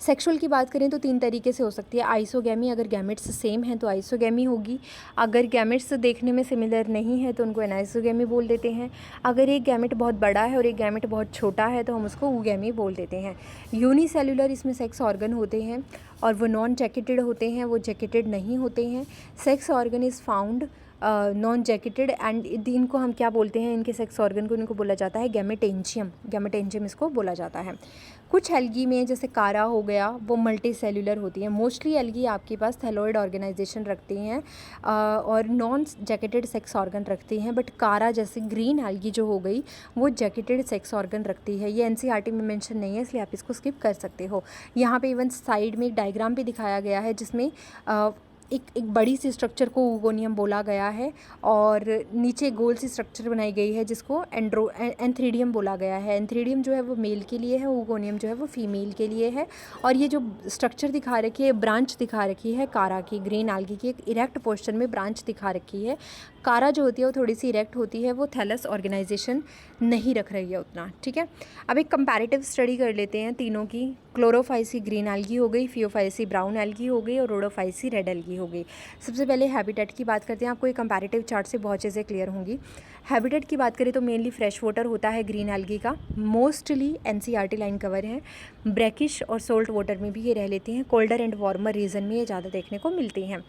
सेक्सुअल की बात करें तो 3 तरीके से हो सकती है। आइसोगैमी, अगर गैमेट्स सेम हैं तो आइसोगैमी होगी। अगर गैमेट्स देखने में सिमिलर नहीं है तो उनको एनाइसोगैमी बोल देते हैं। अगर एक गैमेट बहुत बड़ा है और एक गैमेट बहुत छोटा है तो हम उसको ऊगैमी बोल देते हैं। यूनिसेल्युलर इसमें सेक्स ऑर्गन होते हैं और वो नॉन जैकेटेड होते हैं, वो जैकेटेड नहीं होते हैं। Sex organ is found non jacketed and इनको हम क्या बोलते हैं, इनके सेक्स ऑर्गन को इनको बोला जाता है गैमेटेंशियम। गैमेटेंशियम इसको बोला जाता है। कुछ एल्गी में जैसे कारा हो गया वो मल्टी सेल्युलर होती है। मोस्टली एल्गी आपके पास थैलॉइड ऑर्गेनाइजेशन रखती हैं और नॉन जैकेटेड सेक्स ऑर्गन रखती हैं। बट कारा जैसे ग्रीन एल्गी जो हो गई वो जैकेटेड सेक्स ऑर्गन रखती है। ये एनसीईआरटी में मेंशन नहीं है इसलिए आप इसको स्किप कर सकते हो। यहाँ पे इवन साइड में एक डायग्राम भी दिखाया गया है जिसमें एक बड़ी सी स्ट्रक्चर को ऊगोनियम बोला गया है और नीचे गोल सी स्ट्रक्चर बनाई गई है जिसको एंथ्रीडियम बोला गया है। एंथ्रीडियम जो है वो मेल के लिए है, ऊगोनियम जो है वो फीमेल के लिए है। और ये जो स्ट्रक्चर दिखा रखी है, ब्रांच दिखा रखी है कारा की, ग्रीन एल्गी की एक इरेक्ट पोस्चर में ब्रांच दिखा रखी है। कारा जो होती है वो थोड़ी सी इरेक्ट होती है, वो थैलस ऑर्गेनाइजेशन नहीं रख रही है उतना। ठीक है, अब एक कंपैरेटिव स्टडी कर लेते हैं तीनों की। क्लोरोफाइसी ग्रीन एल्गी हो गई, फियोफाइसी ब्राउन एल्गी हो गई और रोडोफाइसी रेड एल्गी हो गई। सबसे पहले हैबिटेट की बात करते हैं। आपको ये कंपैरेटिव चार्ट से बहुत चीज़ें क्लियर होंगी। हैबिटेट की बात करें तो मेनली फ्रेश वाटर होता है ग्रीन एल्गी का, मोस्टली एनसीईआरटी लाइन कवर है। ब्रैकिश और सोल्ट वाटर में भी ये रह लेती हैं। कोल्डर एंड वार्मर रीजन में ये ज़्यादा देखने को मिलती हैं।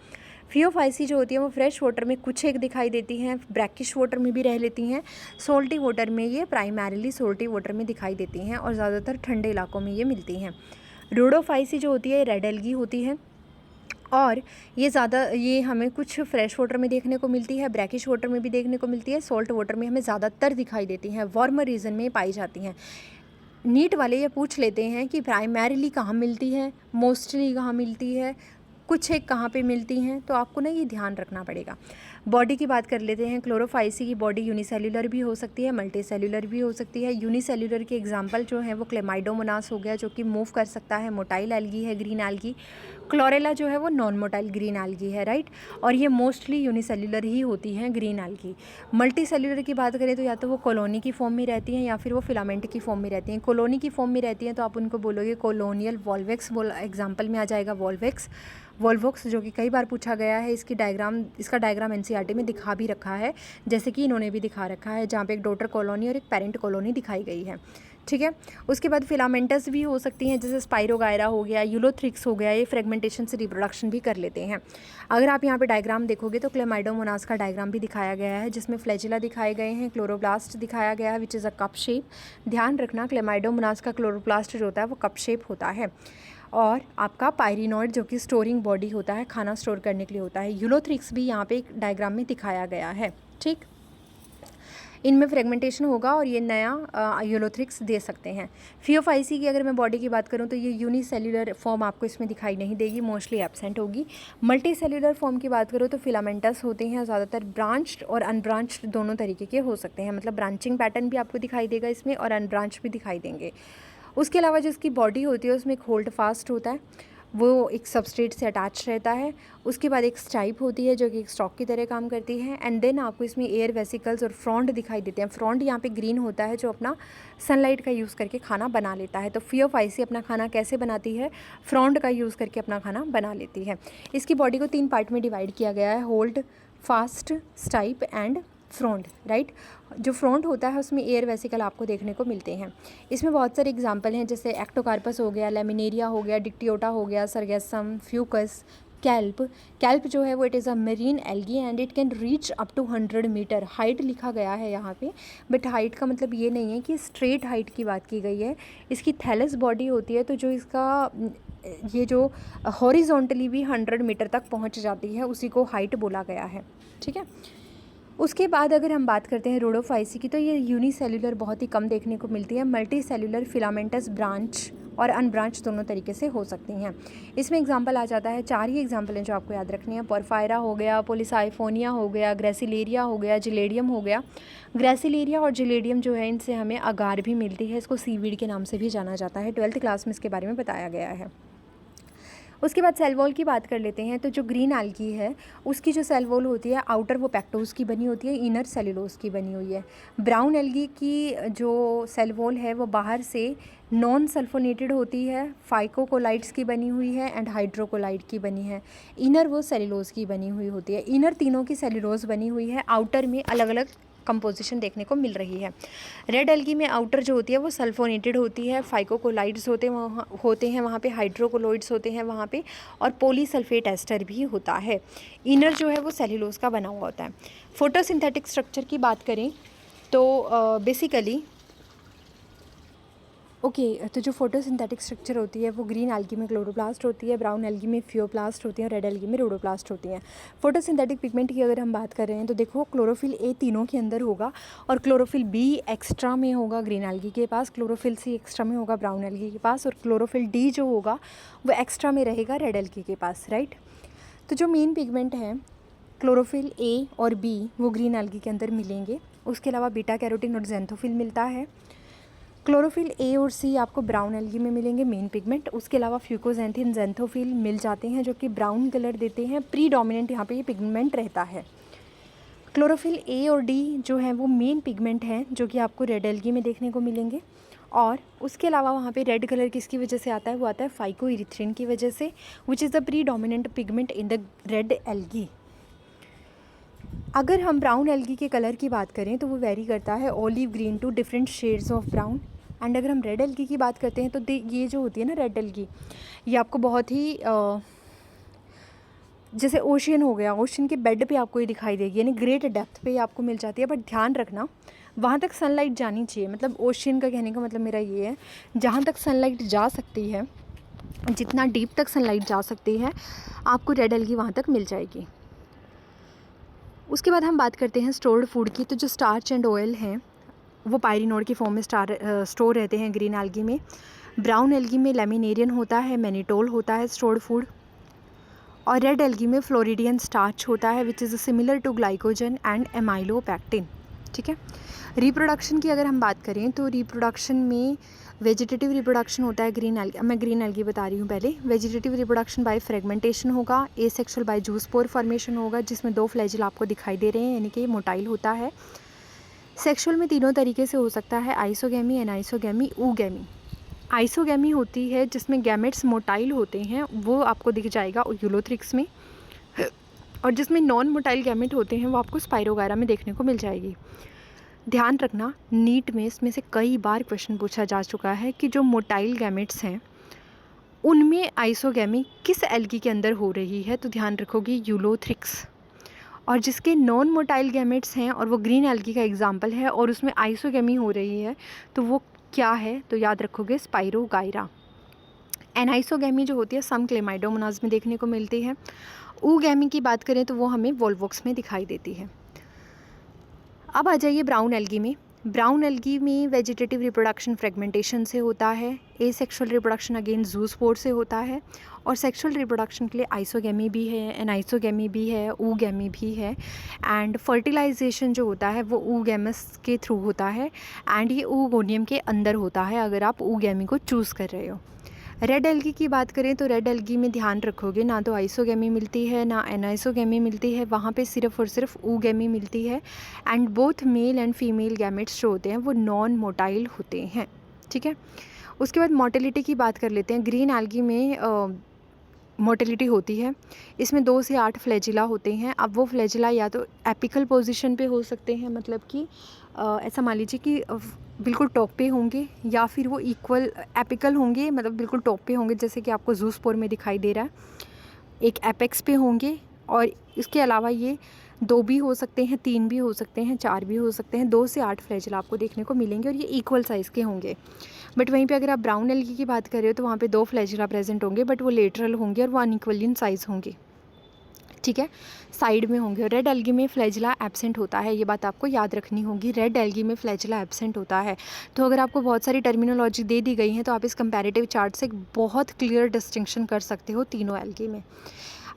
फियोफाइसी जो होती है वो फ्रेश वाटर में कुछ एक दिखाई देती हैं, ब्रैकिश वाटर में भी रह लेती हैं। सोल्टी वाटर में ये प्राइमरीली सोल्टी वाटर में दिखाई देती हैं और ज़्यादातर ठंडे इलाकों में ये मिलती हैं। रोडोफाइसी जो होती है रेड एल्गी होती है और ये हमें कुछ फ्रेश वाटर में देखने को मिलती है, ब्रैकिश वाटर में भी देखने को मिलती है, सॉल्ट वाटर में हमें ज़्यादातर दिखाई देती हैं, वार्मर रीजन में पाई जाती हैं। नीट वाले ये पूछ लेते हैं कि प्राइमरीली कहाँ मिलती है, मोस्टली कहाँ मिलती है, कुछ एक कहाँ पे मिलती हैं, तो आपको ना ये ध्यान रखना पड़ेगा। बॉडी की बात कर लेते हैं। क्लोरोफाइसी की बॉडी यूनिसेल्युलर भी हो सकती है, मल्टी सेल्युलर भी हो सकती है। यूनिसेल्युलर के एग्जांपल जो है वो क्लेमाइडोमोनास हो गया जो कि मूव कर सकता है, मोटाइल एल्गी है ग्रीन एल्गी। क्लोरेला जो है वो नॉन मोटाइल ग्रीन एल्गी है, राइट। और ये मोस्टली यूनिसेल्युलर ही होती हैं ग्रीन एल्गी। मल्टी सेल्युलर की बात करें तो या तो वो कॉलोनी की फॉर्म में रहती हैं या फिर वो फिलामेंट की फॉर्म में रहती हैं। कॉलोनी की फॉर्म में रहती हैं तो आप उनको बोलोगे कॉलोनियल वॉल्वेक्स, एग्जाम्पल में आ जाएगा वॉल्वोक्स जो कि कई बार पूछा गया है। इसका डायग्राम एनसीईआरटी में दिखा भी रखा है, जैसे कि इन्होंने भी दिखा रखा है, जहाँ पे एक डॉटर कॉलोनी और एक पेरेंट कॉलोनी दिखाई गई है। ठीक है। उसके बाद फिलामेंटस भी हो सकती हैं, जैसे स्पाइरोगायरा हो गया, यूलोथ्रिक्स हो गया, ये फ्रेगमेंटेशन से रिप्रोडक्शन भी कर लेते हैं। अगर आप यहाँ पे डायग्राम देखोगे तो क्लेमाइडोमोनास का डायग्राम भी दिखाया गया है, जिसमें फ्लैजिला दिखाए गए हैं, क्लोरोप्लास्ट दिखाया गया है which is a cup shape. ध्यान रखना क्लेमाइडोमोनास का क्लोरोप्लास्ट जो होता है वो कप शेप होता है। और आपका पायरिनॉइड जो कि स्टोरिंग बॉडी होता है, खाना स्टोर करने के लिए होता है। यूलोथ्रिक्स भी यहाँ पे एक डायग्राम में दिखाया गया है। ठीक, इनमें फ्रेगमेंटेशन होगा और ये नया यूलोथ्रिक्स दे सकते हैं। फियोफाइसी की अगर मैं बॉडी की बात करूँ तो ये यूनिसेल्युलर फॉर्म आपको इसमें दिखाई नहीं देगी, मोस्टली एब्सेंट होगी। मल्टी सेल्युलर फॉर्म की बात करूँ तो फिलामेंटस होते हैं, ज़्यादातर ब्रांच्ड और अनब्रांच्ड दोनों तरीके के हो सकते हैं, मतलब ब्रांचिंग पैटर्न भी आपको दिखाई देगा इसमें और अनब्रांच भी दिखाई देंगे। उसके अलावा जो इसकी बॉडी होती है उसमें एक होल्ड फास्ट होता है, वो एक सबस्ट्रेट से अटैच रहता है। उसके बाद एक स्टाइप होती है जो कि एक स्टॉक की तरह काम करती है। एंड देन आपको इसमें एयर वेसिकल्स और फ्रॉन्ड दिखाई देते हैं। फ्रॉन्ड यहाँ पे ग्रीन होता है जो अपना सनलाइट का यूज़ करके खाना बना लेता है। तो फियोफाइसी अपना खाना कैसे बनाती है, फ्रॉन्ड का यूज़ करके अपना खाना बना लेती है। इसकी बॉडी को 3 पार्ट में डिवाइड किया गया है, hold fast, stipe and frond, right. जो फ्रॉन्ड होता है उसमें एयर वेसिकल आपको देखने को मिलते हैं। इसमें बहुत सारे एग्जांपल हैं, जैसे एक्टोकार्पस हो गया, लेमिनेरिया हो गया, डिक्टियोटा हो गया, सरगेसम, फ्यूकस, कैल्प। कैल्प जो है वो it is a marine algae and it can reach up to 100 metre. Height लिखा गया है यहाँ पे, बट हाइट का मतलब ये नहीं है कि स्ट्रेट हाइट की बात की गई है। इसकी थैलस बॉडी होती है, तो जो इसका ये जो हॉरिजॉन्टली भी 100 मीटर तक पहुँच जाती है, उसी को हाइट बोला गया है। ठीक है। उसके बाद अगर हम बात करते हैं रोडोफाइसी की, तो ये यूनिसेल्युलर बहुत ही कम देखने को मिलती है। मल्टी सेल्युलर फिलामेंटस ब्रांच और अनब्रांच दोनों तरीके से हो सकती हैं। इसमें एग्जांपल आ जाता है, 4 ही एग्जांपल हैं जो आपको याद रखने हैं। पोरफायरा हो गया, पोलिसाइफोनिया हो गया, ग्रेसिलेरिया हो गया, जिलेडियम हो गया। ग्रेसिलेरिया और जिलेडियम जो है इनसे हमें अगार भी मिलती है, इसको सीवीड के नाम से भी जाना जाता है। 12th क्लास में इसके बारे में बताया गया है। उसके बाद सेल वॉल की बात कर लेते हैं। तो जो ग्रीन एल्गी है उसकी जो सेल वॉल होती है, आउटर वो पैक्टोज की बनी होती है, इनर सेल्यूलोज की बनी हुई है। ब्राउन एल्गी की जो सेल वॉल है वो बाहर से नॉन सल्फोनेटेड होती है, फाइकोकोलाइड्स की बनी हुई है एंड हाइड्रोकोलाइड की बनी है। इनर वो सेल्यूलोज की बनी हुई होती है। इनर तीनों की सेल्यूलोज बनी हुई है, आउटर में अलग अलग कंपोजिशन देखने को मिल रही है। रेड एल्गी में आउटर जो होती है वो सल्फोनेटेड होती है, फाइकोकोलाइड्स होते हैं वहाँ पे, हाइड्रोकोलोइड्स होते हैं वहाँ पे, और पॉलीसल्फेट एस्टर भी होता है। इनर जो है वो सेल्यूलोज का बना हुआ होता है। फोटोसिंथेटिक स्ट्रक्चर की बात करें तो बेसिकली तो जो फोटोसिंथेटिक स्ट्रक्चर होती है वो ग्रीन एल्गी में क्लोरोप्लास्ट होती है, ब्राउन एल्गी में फियोप्लास्ट होती है, रेड एल्गी में रोडोप्लास्ट होती हैं। फोटोसिंथेटिक पिगमेंट की अगर हम बात कर रहे हैं तो देखो क्लोरोफिल ए तीनों के अंदर होगा और क्लोरोफिल बी एक्स्ट्रा में होगा ग्रीन एल्गी के पास, क्लोरोफिल सी एक्स्ट्रा में होगा ब्राउन एल्गी के पास, और क्लोरोफिल डी जो होगा वो एक्स्ट्रा में रहेगा रेड एल्गी के पास, राइट। तो जो मेन पिगमेंट हैं क्लोरोफिल ए और बी वो ग्रीन एल्गी के अंदर मिलेंगे। उसके अलावा बीटा कैरोटीन और ज़ैंथोफिल मिलता है। क्लोरोफिल ए और सी आपको ब्राउन एल्गी में मिलेंगे मेन पिगमेंट। उसके अलावा फ्यूकोजेंथिन, ज़ैंथोफिल मिल जाते हैं जो कि ब्राउन कलर देते हैं। प्रीडोमिनेंट यहाँ पे ये पिगमेंट रहता है। क्लोरोफिल ए और डी जो है वो मेन पिगमेंट हैं जो कि आपको रेड एल्गी में देखने को मिलेंगे। और उसके अलावा वहाँ पे रेड कलर किसकी वजह से आता है, वो आता है फाइकोइरिथ्रिन की वजह से, which is the predominant pigment in the red algae. अगर हम ब्राउन एल्गी के कलर की बात करें तो वो वेरी करता है olive green to different shades of brown. And अगर हम रेड एल्गी की बात करते हैं तो ये जो होती है ना रेड एल्गी, ये आपको बहुत ही जैसे ओशियन हो गया, ओशियन के बेड पे आपको ये दिखाई देगी, यानी ग्रेट डेप्थ पे आपको मिल जाती है। बट ध्यान रखना वहाँ तक सनलाइट जानी चाहिए, मतलब ओशियन का कहने का मतलब मेरा ये है जहाँ तक सनलाइट जा सकती है, जितना डीप तक सनलाइट जा सकती है आपको रेड एल्गी वहाँ तक मिल जाएगी। उसके बाद हम बात करते हैं स्टोर्ड फूड की। तो जो स्टार्च एंड ऑयल हैं वो पायरिनोड की फॉर्म में स्टोर रहते हैं ग्रीन एल्गी में। ब्राउन एल्गी में लेमिनेरियन होता है, मैनिटोल होता है स्टोर्ड फूड, और रेड एल्गी में फ्लोरिडियन स्टार्च होता है which is similar to glycogen and amylopectin. ठीक है। रिप्रोडक्शन की अगर हम बात करें तो रिप्रोडक्शन में वेजिटेटिव रिप्रोडक्शन होता है ग्रीन एल्गी, मैं ग्रीन एल्गी बता रही हूँ पहले। वेजिटेटिव रिप्रोडक्शन बाय फ्रेगमेंटेशन होगा, एसेक्सुअल बाय जूस्पोर फॉर्मेशन होगा जिसमें 2 फ्लैजिल आपको दिखाई दे रहे हैं, यानी कि मोटाइल होता है। सेक्सुअल में 3 तरीके से हो सकता है, आइसोगैमी, एनाइसोगैमी, ऊगैमी। आइसोगैमी होती है जिसमें गैमेट्स मोटाइल होते हैं, वो आपको दिख जाएगा यूलोथ्रिक्स में, और जिसमें नॉन मोटाइल गैमेट होते हैं वो आपको स्पाइरोगायरा में देखने को मिल जाएगी। ध्यान रखना, नीट में इसमें से कई बार क्वेश्चन पूछा जा चुका है कि जो मोटाइल गैमेट्स हैं उनमें आइसोगैमी किस एल्गी के अंदर हो रही है, तो ध्यान रखोगे यूलोथ्रिक्स। और जिसके नॉन मोटाइल गैमेट्स हैं और वो ग्रीन एल्गी का एग्जाम्पल है और उसमें आइसोगैमी हो रही है, तो वो क्या है, तो याद रखोगे स्पाइरोगाइरा। एनाइसोगैमी जो होती है सम क्लेमाइडोमोनाज में देखने को मिलती है। ऊगैमी की बात करें तो वो हमें वोल्वॉक्स में दिखाई देती है। अब आ जाइए ब्राउन एल्गी में। ब्राउन एल्गी में वेजिटेटिव रिप्रोडक्शन फ्रेगमेंटेशन से होता है, एसेक्सुअल रिप्रोडक्शन अगेन जूस्पोर से होता है, और सेक्सुअल रिप्रोडक्शन के लिए आइसोगैमी भी है, एनाइसोगैमी भी है, ऊगैमी भी है। एंड फर्टिलाइजेशन जो होता है वो ऊगैमस के थ्रू होता है एंड ये ऊगोनियम के अंदर होता है अगर आप ऊगैमी को चूज़ कर रहे हो। रेड एल्गी की बात करें तो रेड एल्गी में ध्यान रखोगे ना तो आइसोगैमी मिलती है ना एनाइसोगैमी मिलती है, वहाँ पे सिर्फ और सिर्फ ऊगैमी मिलती है। And both male and female gametes जो होते हैं वो नॉन मोटाइल होते हैं। ठीक है, उसके बाद मोटिलिटी की बात कर लेते हैं। ग्रीन एल्गी में मोटिलिटी होती है, इसमें 2 से 8 फ्लैजिला होते हैं। अब वो फ्लैजिला या तो एपिकल पोजीशन पे हो सकते हैं, मतलब कि ऐसा मान लीजिए कि बिल्कुल टॉप पे होंगे, या फिर वो इक्वल एपिकल होंगे, मतलब बिल्कुल टॉप पे होंगे, जैसे कि आपको जूस्पोर में दिखाई दे रहा है। एक एपेक्स पे होंगे, और इसके अलावा ये 2 भी हो सकते हैं, 3 भी हो सकते हैं, 4 भी हो सकते हैं। 2 से 8 फ्लैजिला आपको देखने को मिलेंगे और ये इक्वल साइज़ के होंगे। बट वहीं पे अगर आप ब्राउन एल्गी की बात कर रहे हो तो वहाँ पे 2 फ्लैजिला प्रेजेंट होंगे, बट वो लेटरल होंगे और वो अनइक्वली इन साइज़ होंगे। ठीक है, साइड में होंगे। और रेड एल्गी में फ्लैजिला एब्सेंट होता है, ये बात आपको याद रखनी होगी। रेड एल्गी में फ्लैजिला एब्सेंट होता है। तो अगर आपको बहुत सारी टर्मिनोलॉजी दे दी गई है तो आप इस कंपैरेटिव चार्ट से एक बहुत क्लियर डिस्टिंक्शन कर सकते हो तीनों एल्गी में।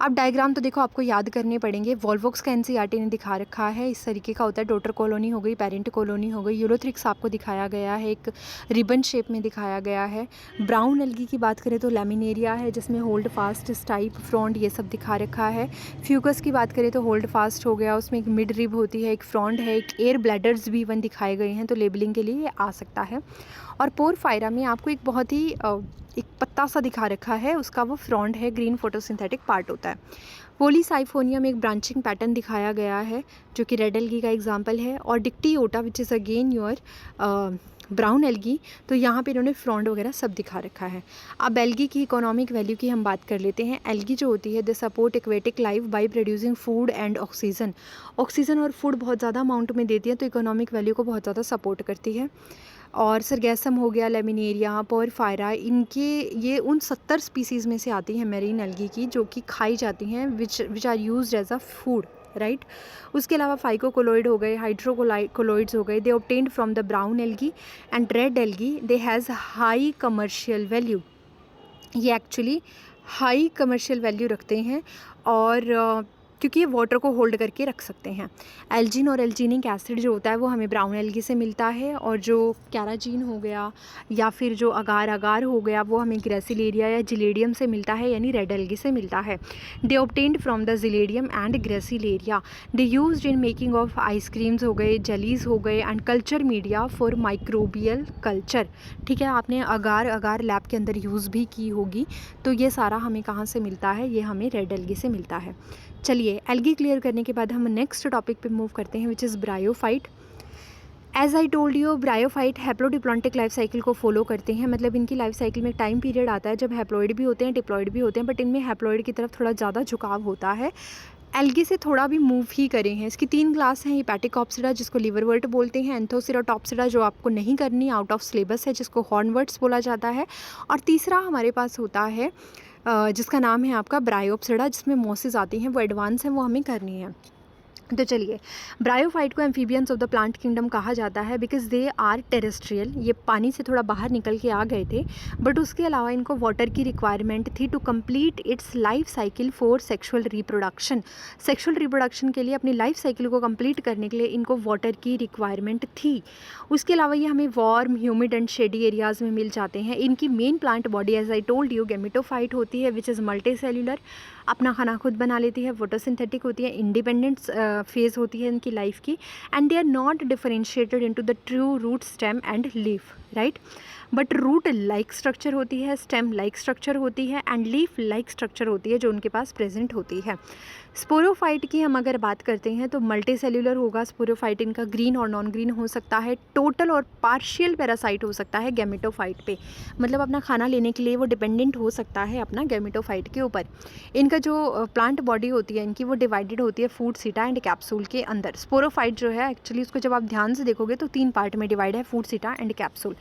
अब डायग्राम तो देखो आपको याद करने पड़ेंगे। वोल्वॉक्स का एनसीईआरटी ने दिखा रखा है, इस तरीके का होता है। डॉटर कॉलोनी हो गई, पेरेंट कॉलोनी हो गई। यूलोथ्रिक्स आपको दिखाया गया है, एक रिबन शेप में दिखाया गया है। ब्राउन एल्गी की बात करें तो लैमिनेरिया है, जिसमें होल्ड फास्ट, स्टाइप, फ्रॉन्ट ये सब दिखा रखा है। फ्यूकस की बात करें तो होल्ड फास्ट हो गया, उसमें एक मिड रिब होती है, एक फ्रॉन्ट है, एक एयर ब्लैडर्स भी वन दिखाए गए हैं, तो लेबलिंग के लिए ये आ सकता है। और पोरफायरा में आपको एक बहुत ही एक पत्ता सा दिखा रखा है, उसका वो फ्रॉन्ट है, ग्रीन फोटोसिंथेटिक पार्ट होता है। पोलीसाइफोनिया में एक ब्रांचिंग पैटर्न दिखाया गया है जो कि रेड एल्गी का एग्जांपल है। और Dictyota which is again your brown algae, तो यहाँ पे इन्होंने फ्रॉन्ट वगैरह सब दिखा रखा है। अब एल्गी की इकोनॉमिक वैल्यू की हम बात कर लेते हैं। एल्गी जो होती है they support aquatic life by producing food and oxygen. Oxygen और फूड बहुत ज़्यादा अमाउंट में देती है, तो इकोनॉमिक वैल्यू को बहुत ज़्यादा सपोर्ट करती है। और सरगैसम हो गया, लेमिनेरिया, पोरफायरा, इनके ये उन 70 स्पीसीज़ में से आती हैं मेरीन एल्गी की, जो कि खाई जाती हैं, which are used as a food, right. उसके अलावा फाइकोकोलोइड हो गए, हाइड्रोकोलोइड्स हो गए, they obtained from the brown algae and red algae, they has high commercial value. ये एक्चुअली हाई कमर्शियल वैल्यू रखते हैं, और क्योंकि ये वाटर को होल्ड करके रख सकते हैं। एल्जिन और एल्जीनिक एसिड जो होता है वो हमें ब्राउन एल्गी से मिलता है, और जो कैराजीन हो गया या फिर जो अगार अगार हो गया वो हमें ग्रेसिलेरिया या जिलेडियम से मिलता है, यानी रेड एल्गी से मिलता है। They obtained from the Gelidium and Gracilaria. They used in making of ice creams हो गए, जेलीज हो गए, and culture media for microbial culture. ठीक है, आपने अगार अगार लैब के अंदर यूज़ भी की होगी। तो ये सारा हमें कहाँ से मिलता है, ये हमें रेड एल्गी से मिलता है। चलिए, एल्गी क्लियर करने के बाद हम नेक्स्ट टॉपिक पे मूव करते हैं, which is bryophyte. As I told you, bryophyte haplodiplontic life cycle को फॉलो करते हैं। मतलब इनकी लाइफ साइकिल में एक टाइम पीरियड आता है जब हैप्लॉइड भी होते हैं, डिप्लॉइड भी होते हैं, बट इनमें हैप्लॉइड की तरफ थोड़ा ज़्यादा झुकाव होता है। एल्गी से थोड़ा भी मूव ही करे हैं। इसकी 3 क्लास हैं, हेपेटिकॉप्सिडा जिसको लिवरवर्ट बोलते हैं, एंथोसिराटॉप्सिडा जो आपको नहीं करनी, आउट ऑफ सिलेबस है, जिसको हॉर्नवर्ट्स बोला जाता है, और तीसरा हमारे पास होता है जिसका नाम है आपका ब्रायोप्सिडा, जिसमें मॉसेस आती हैं, वो एडवांस हैं, वो हमें करनी है। तो चलिए, ब्रायोफाइट को amphibians of the plant kingdom कहा जाता है बिकॉज दे आर टेरेस्ट्रियल। ये पानी से थोड़ा बाहर निकल के आ गए थे, बट उसके अलावा इनको वाटर की रिक्वायरमेंट थी to complete its life cycle for sexual reproduction. Sexual reproduction के लिए, अपनी लाइफ साइकिल को कंप्लीट करने के लिए इनको वाटर की रिक्वायरमेंट थी। उसके अलावा ये हमें warm, humid and shady areas में मिल जाते हैं। इनकी main plant body as I told you gametophyte होती है, विच इज़ मल्टी सेल्यूलर, अपना खाना खुद बना लेती है, फोटोसिंथेटिक होती है, इंडिपेंडेंट फेज़ होती है इनकी लाइफ की, and they are not differentiated into the true root, stem and leaf, right. But root like structure होती है, स्टेम लाइक स्ट्रक्चर होती है एंड लीफ लाइक स्ट्रक्चर होती है जो उनके पास प्रेजेंट होती है। स्पोरोफाइट की हम अगर बात करते हैं तो मल्टी सेल्यूलर होगा स्पोरोफाइट, इनका ग्रीन और नॉन ग्रीन हो सकता है, टोटल और पार्शियल पैरासाइट हो सकता है गैमेटोफाइट पे, मतलब अपना खाना लेने के लिए वो डिपेंडेंट हो सकता है अपना गैमेटोफाइट के ऊपर। इनका जो प्लांट बॉडी होती है इनकी वो डिवाइडेड होती है फूड सीटा एंड कैप्सूल के अंदर। स्पोरोफाइट जो है एक्चुअली उसको जब आप ध्यान से देखोगे तो 3 पार्ट में डिवाइड है, फूड सीटा एंड कैप्सूल।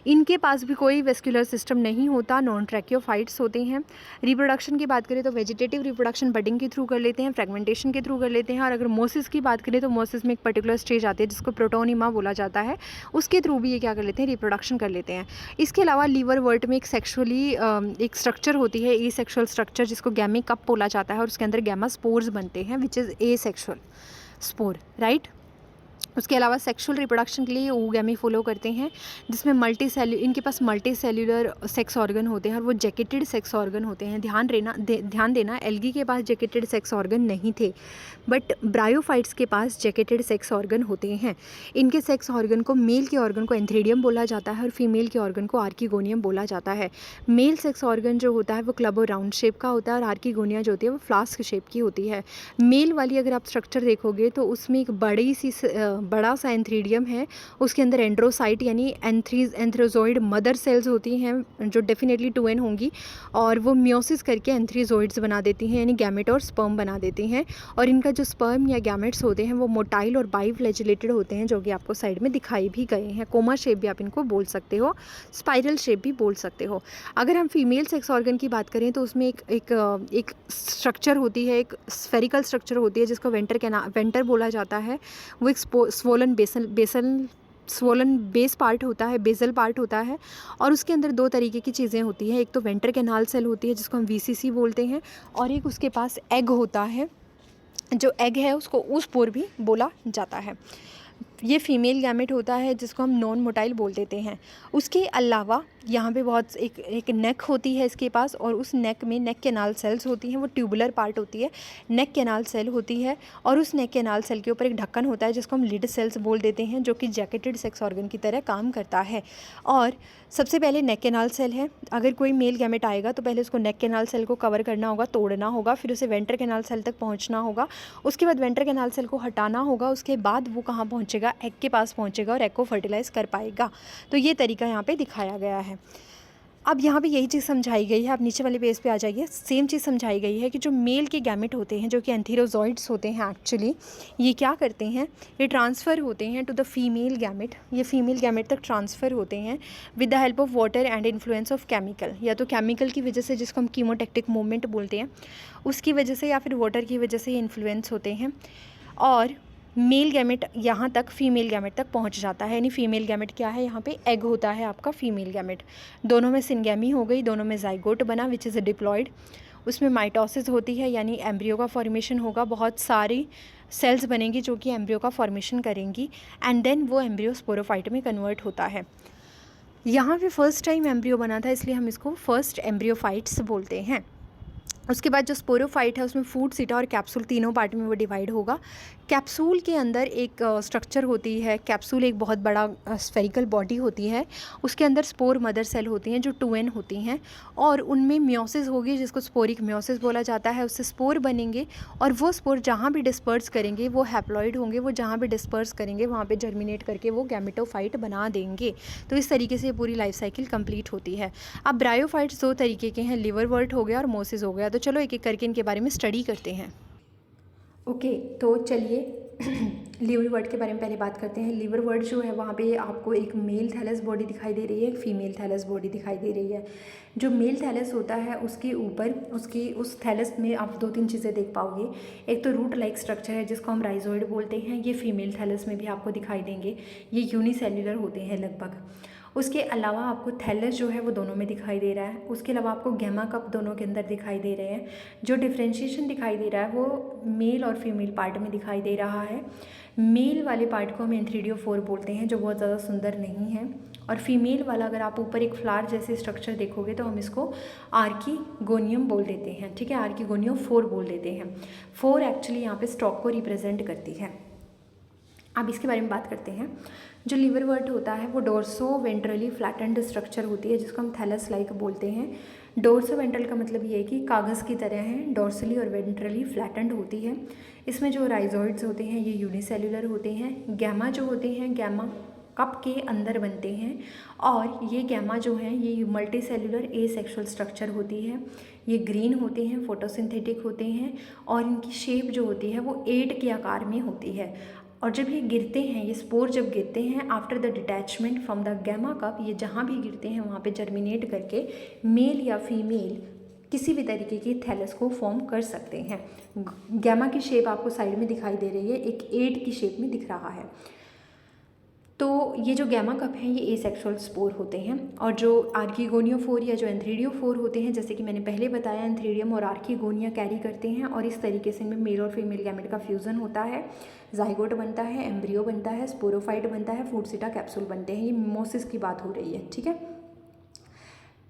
इनके पास भी कोई वेस्कुलर सिस्टम नहीं होता, नॉन ट्रैकियोफाइट्स होते हैं। रिप्रोडक्शन की बात करें तो वेजिटेटिव रिप्रोडक्शन बडिंग के थ्रू कर लेते हैं, फ्रेगमेंटेशन के थ्रू कर लेते हैं, और अगर मोसिस की बात करें तो मोसिस में एक पर्टिकुलर स्टेज आती है जिसको प्रोटोनिमा बोला जाता है, उसके थ्रू भी ये क्या कर लेते हैं, रिप्रोडक्शन कर लेते हैं। इसके अलावा लीवर वर्ट में एक सेक्सुअली एक स्ट्रक्चर होती है, ए सेक्शुअल स्ट्रक्चर, जिसको गैमी कप बोला जाता है, और उसके अंदर गैमा स्पोर्स बनते हैं which is a sexual spore, right. उसके अलावा सेक्सुअल रिप्रोडक्शन के लिए oogamie फॉलो करते हैं, जिसमें इनके पास मल्टी सेल्यूलर सेक्स ऑर्गन होते हैं और वो जैकेटेड सेक्स ऑर्गन होते हैं। ध्यान देना एल्गी के पास जैकेटेड सेक्स ऑर्गन नहीं थे, बट ब्रायोफाइट्स के पास जैकेटेड सेक्स ऑर्गन होते हैं। इनके सेक्स ऑर्गन को, मेल के ऑर्गन को एंथ्रीडियम बोला जाता है और फीमेल के ऑर्गन को आर्किगोनियम बोला जाता है। मेल सेक्स ऑर्गन जो होता है वो क्लब और राउंड शेप का होता है और आर्किगोनिया जो होती है वो फ्लास्क शेप की होती है। मेल वाली अगर आप स्ट्रक्चर देखोगे तो उसमें एक बड़ा सा एंथ्रीडियम है, उसके अंदर एंड्रोसाइट यानी एंथ्रोजोइड मदर सेल्स होती हैं जो डेफिनेटली 2n होंगी, और वो म्योसिस करके एंथ्रीजोइड्स बना देती हैं यानी गैमेट और स्पर्म बना देती हैं। और इनका जो स्पर्म या गैमेट्स होते हैं वो मोटाइल और बाइफ्लैजिलेटेड होते हैं, जो कि आपको साइड में दिखाई भी गए हैं। कोमा शेप भी आप इनको बोल सकते हो, स्पाइरल शेप भी बोल सकते हो। अगर हम फीमेल सेक्स ऑर्गन की बात करें तो उसमें एक स्ट्रक्चर होती है, एक स्फेरिकल स्ट्रक्चर होती है जिसको वेंटर बोला जाता है। वो एक स्वोलन बेस पार्ट होता है, बेसल पार्ट होता है, और उसके अंदर 2 तरीके की चीज़ें होती हैं। एक तो वेंटर कैनाल सेल होती है जिसको हम वीसीसी बोलते हैं, और एक उसके पास एग होता है, जो एग है उसको ऊस्पोर भी बोला जाता है। ये फीमेल गैमेट होता है जिसको हम नॉन मोटाइल बोल देते हैं। उसके अलावा यहाँ पे बहुत एक नेक होती है इसके पास, और उस नेक में नेक कैनाल सेल्स होती हैं, वो ट्यूबुलर पार्ट होती है, नेक कैनाल सेल होती है, और उस नेक कैनाल सेल के ऊपर एक ढक्कन होता है जिसको हम लिड सेल्स बोल देते हैं, जो कि जैकेटेड सेक्स ऑर्गन की तरह काम करता है। और सबसे पहले नेक कैनाल सेल है, अगर कोई मेल गैमेट आएगा तो पहले उसको नेक कैनाल सेल को कवर करना होगा, तोड़ना होगा, फिर उसे वेंटर कैनाल सेल तक पहुँचना होगा, उसके बाद वेंटर कैनाल सेल को हटाना होगा, उसके बाद वो कहाँ पहुँचेगा, एग के पास पहुँचेगा और एग को फर्टिलाइज़ कर पाएगा। तो ये तरीका यहाँ पे दिखाया गया है। अब यहाँ पे यही चीज़ समझाई गई है, आप नीचे वाले पेज पे आ जाइए। सेम चीज़ समझाई गई है कि जो मेल के गैमेट होते हैं, जो कि एंथीरोजॉइड्स होते हैं, एक्चुअली ये क्या करते हैं, ये ट्रांसफ़र होते हैं टू द फीमेल गैमेट, ये फीमेल गैमेट तक ट्रांसफ़र होते हैं with the help of water and influence of chemical, या तो केमिकल की वजह से जिसको हम कीमोटैक्टिक मूवमेंट बोलते हैं उसकी वजह से, या फिर वाटर की वजह से इन्फ्लुएंस होते हैं, और मेल गैमेट यहाँ तक फीमेल गैमेट तक पहुँच जाता है। यानी फीमेल गैमेट क्या है, यहाँ पे एग होता है आपका फीमेल गैमेट, दोनों में सिंगैमी हो गई, दोनों में जाइगोट बना विच इज़ डिप्लॉयड, उसमें माइटोसिस होती है यानी एम्ब्रियो का फॉर्मेशन होगा, बहुत सारी सेल्स बनेंगी जो कि एम्ब्रियो का फॉर्मेशन करेंगी, एंड देन वो एम्ब्रियो स्पोरोफाइट में कन्वर्ट होता है। यहाँ पे फर्स्ट टाइम एम्ब्रियो बना था इसलिए हम इसको फर्स्ट एम्ब्रियोफाइट्स बोलते हैं। उसके बाद जो स्पोरोफाइट है उसमें फूड सीटा और कैप्सूल तीनों पार्ट में वो डिवाइड होगा। कैप्सूल के अंदर एक स्ट्रक्चर होती है, कैप्सूल एक बहुत बड़ा स्फेरिकल बॉडी होती है, उसके अंदर स्पोर मदर सेल होती हैं जो 2n होती हैं, और उनमें म्योसिस होगी जिसको स्पोरिक म्योसिस बोला जाता है, उससे स्पोर बनेंगे, और वो स्पोर जहाँ भी डिस्पर्स करेंगे वो हैप्लॉइड होंगे, वो जहाँ भी डिस्पर्स करेंगे वहाँ पे जर्मिनेट करके वो गैमेटोफाइट बना देंगे। तो इस तरीके से पूरी लाइफ साइकिल कंप्लीट होती है। अब ब्रायोफाइट्स 2 तरीके के हैं, लिवर वर्ट हो गया और मोसिस हो गया। तो चलो एक एक करके इनके बारे में स्टडी करते हैं। ओके, तो चलिए लीवर वर्ड के बारे में पहले बात करते हैं। लीवर वर्ड जो है वहाँ पे आपको एक मेल थैलस बॉडी दिखाई दे रही है, एक फीमेल थैलस बॉडी दिखाई दे रही है। जो मेल थैलस होता है उसके ऊपर उस थैलस में आप 2-3 चीज़ें देख पाओगे। एक तो रूट लाइक स्ट्रक्चर है जिसको हम राइजोइड बोलते हैं, ये फीमेल थैलस में भी आपको दिखाई देंगे, ये यूनिसेल्युलर होते हैं लगभग। उसके अलावा आपको थैलस जो है वो दोनों में दिखाई दे रहा है, उसके अलावा आपको गैमा कप दोनों के अंदर दिखाई दे रहे हैं। जो डिफ्रेंशिएशन दिखाई दे रहा है वो मेल और फीमेल पार्ट में दिखाई दे रहा है। मेल वाले पार्ट को हम एंथ्रीडियोफोर बोलते हैं जो बहुत ज़्यादा सुंदर नहीं है, और फीमेल वाला अगर आप ऊपर एक फ्लावर जैसे स्ट्रक्चर देखोगे तो हम इसको आर्कीगोनियम बोल देते हैं, ठीक है, आर्कीगोनियम 4 बोल देते हैं। 4 एक्चुअली यहाँ पे स्टॉक को रिप्रेजेंट करती है। अब इसके बारे में बात करते हैं। जो लिवरवर्ट होता है वो डोर्सो वेंट्रली फ्लैटेंड स्ट्रक्चर होती है, जिसको हम थैलस लाइक बोलते हैं। डोर्सो वेंट्रल का मतलब ये है कि कागज़ की तरह है, डोर्सली और वेंट्रली फ्लैटेंड होती है। इसमें जो राइजोइड्स होते हैं ये यूनिसेल्युलर होते हैं। गैमा जो होते हैं गैमा कप के अंदर बनते हैं, और ये गैमा जो है ये मल्टी सेल्युलर एसेक्सुअल स्ट्रक्चर होती है। ये ग्रीन होते हैं, फोटोसिंथेटिक होते हैं, और इनकी शेप जो होती है वो 8 के आकार में होती है। और जब ये गिरते हैं, ये स्पोर जब गिरते हैं after the detachment from the gemma cup, ये जहाँ भी गिरते हैं वहाँ पे जर्मिनेट करके मेल या फीमेल किसी भी तरीके की थैलस को फॉर्म कर सकते हैं। गैमा की शेप आपको साइड में दिखाई दे रही है, एक 8 की शेप में दिख रहा है। तो ये जो गैमा कप हैं ये एसेक्सुअल स्पोर होते हैं, और जो आर्कीगोनियोफोर या जो एंथ्रीडियोफोर होते हैं, जैसे कि मैंने पहले बताया, एंथ्रीडियम और आर्कीगोनिया कैरी करते हैं, और इस तरीके से इनमें मेल और फीमेल गैमेट का फ्यूज़न होता है, जाइगोट बनता है, एम्ब्रियो बनता है, स्पोरोफाइट बनता है, फूडसिटा कैप्सूल बनते हैं। ये मोसिस की बात हो रही है, ठीक है।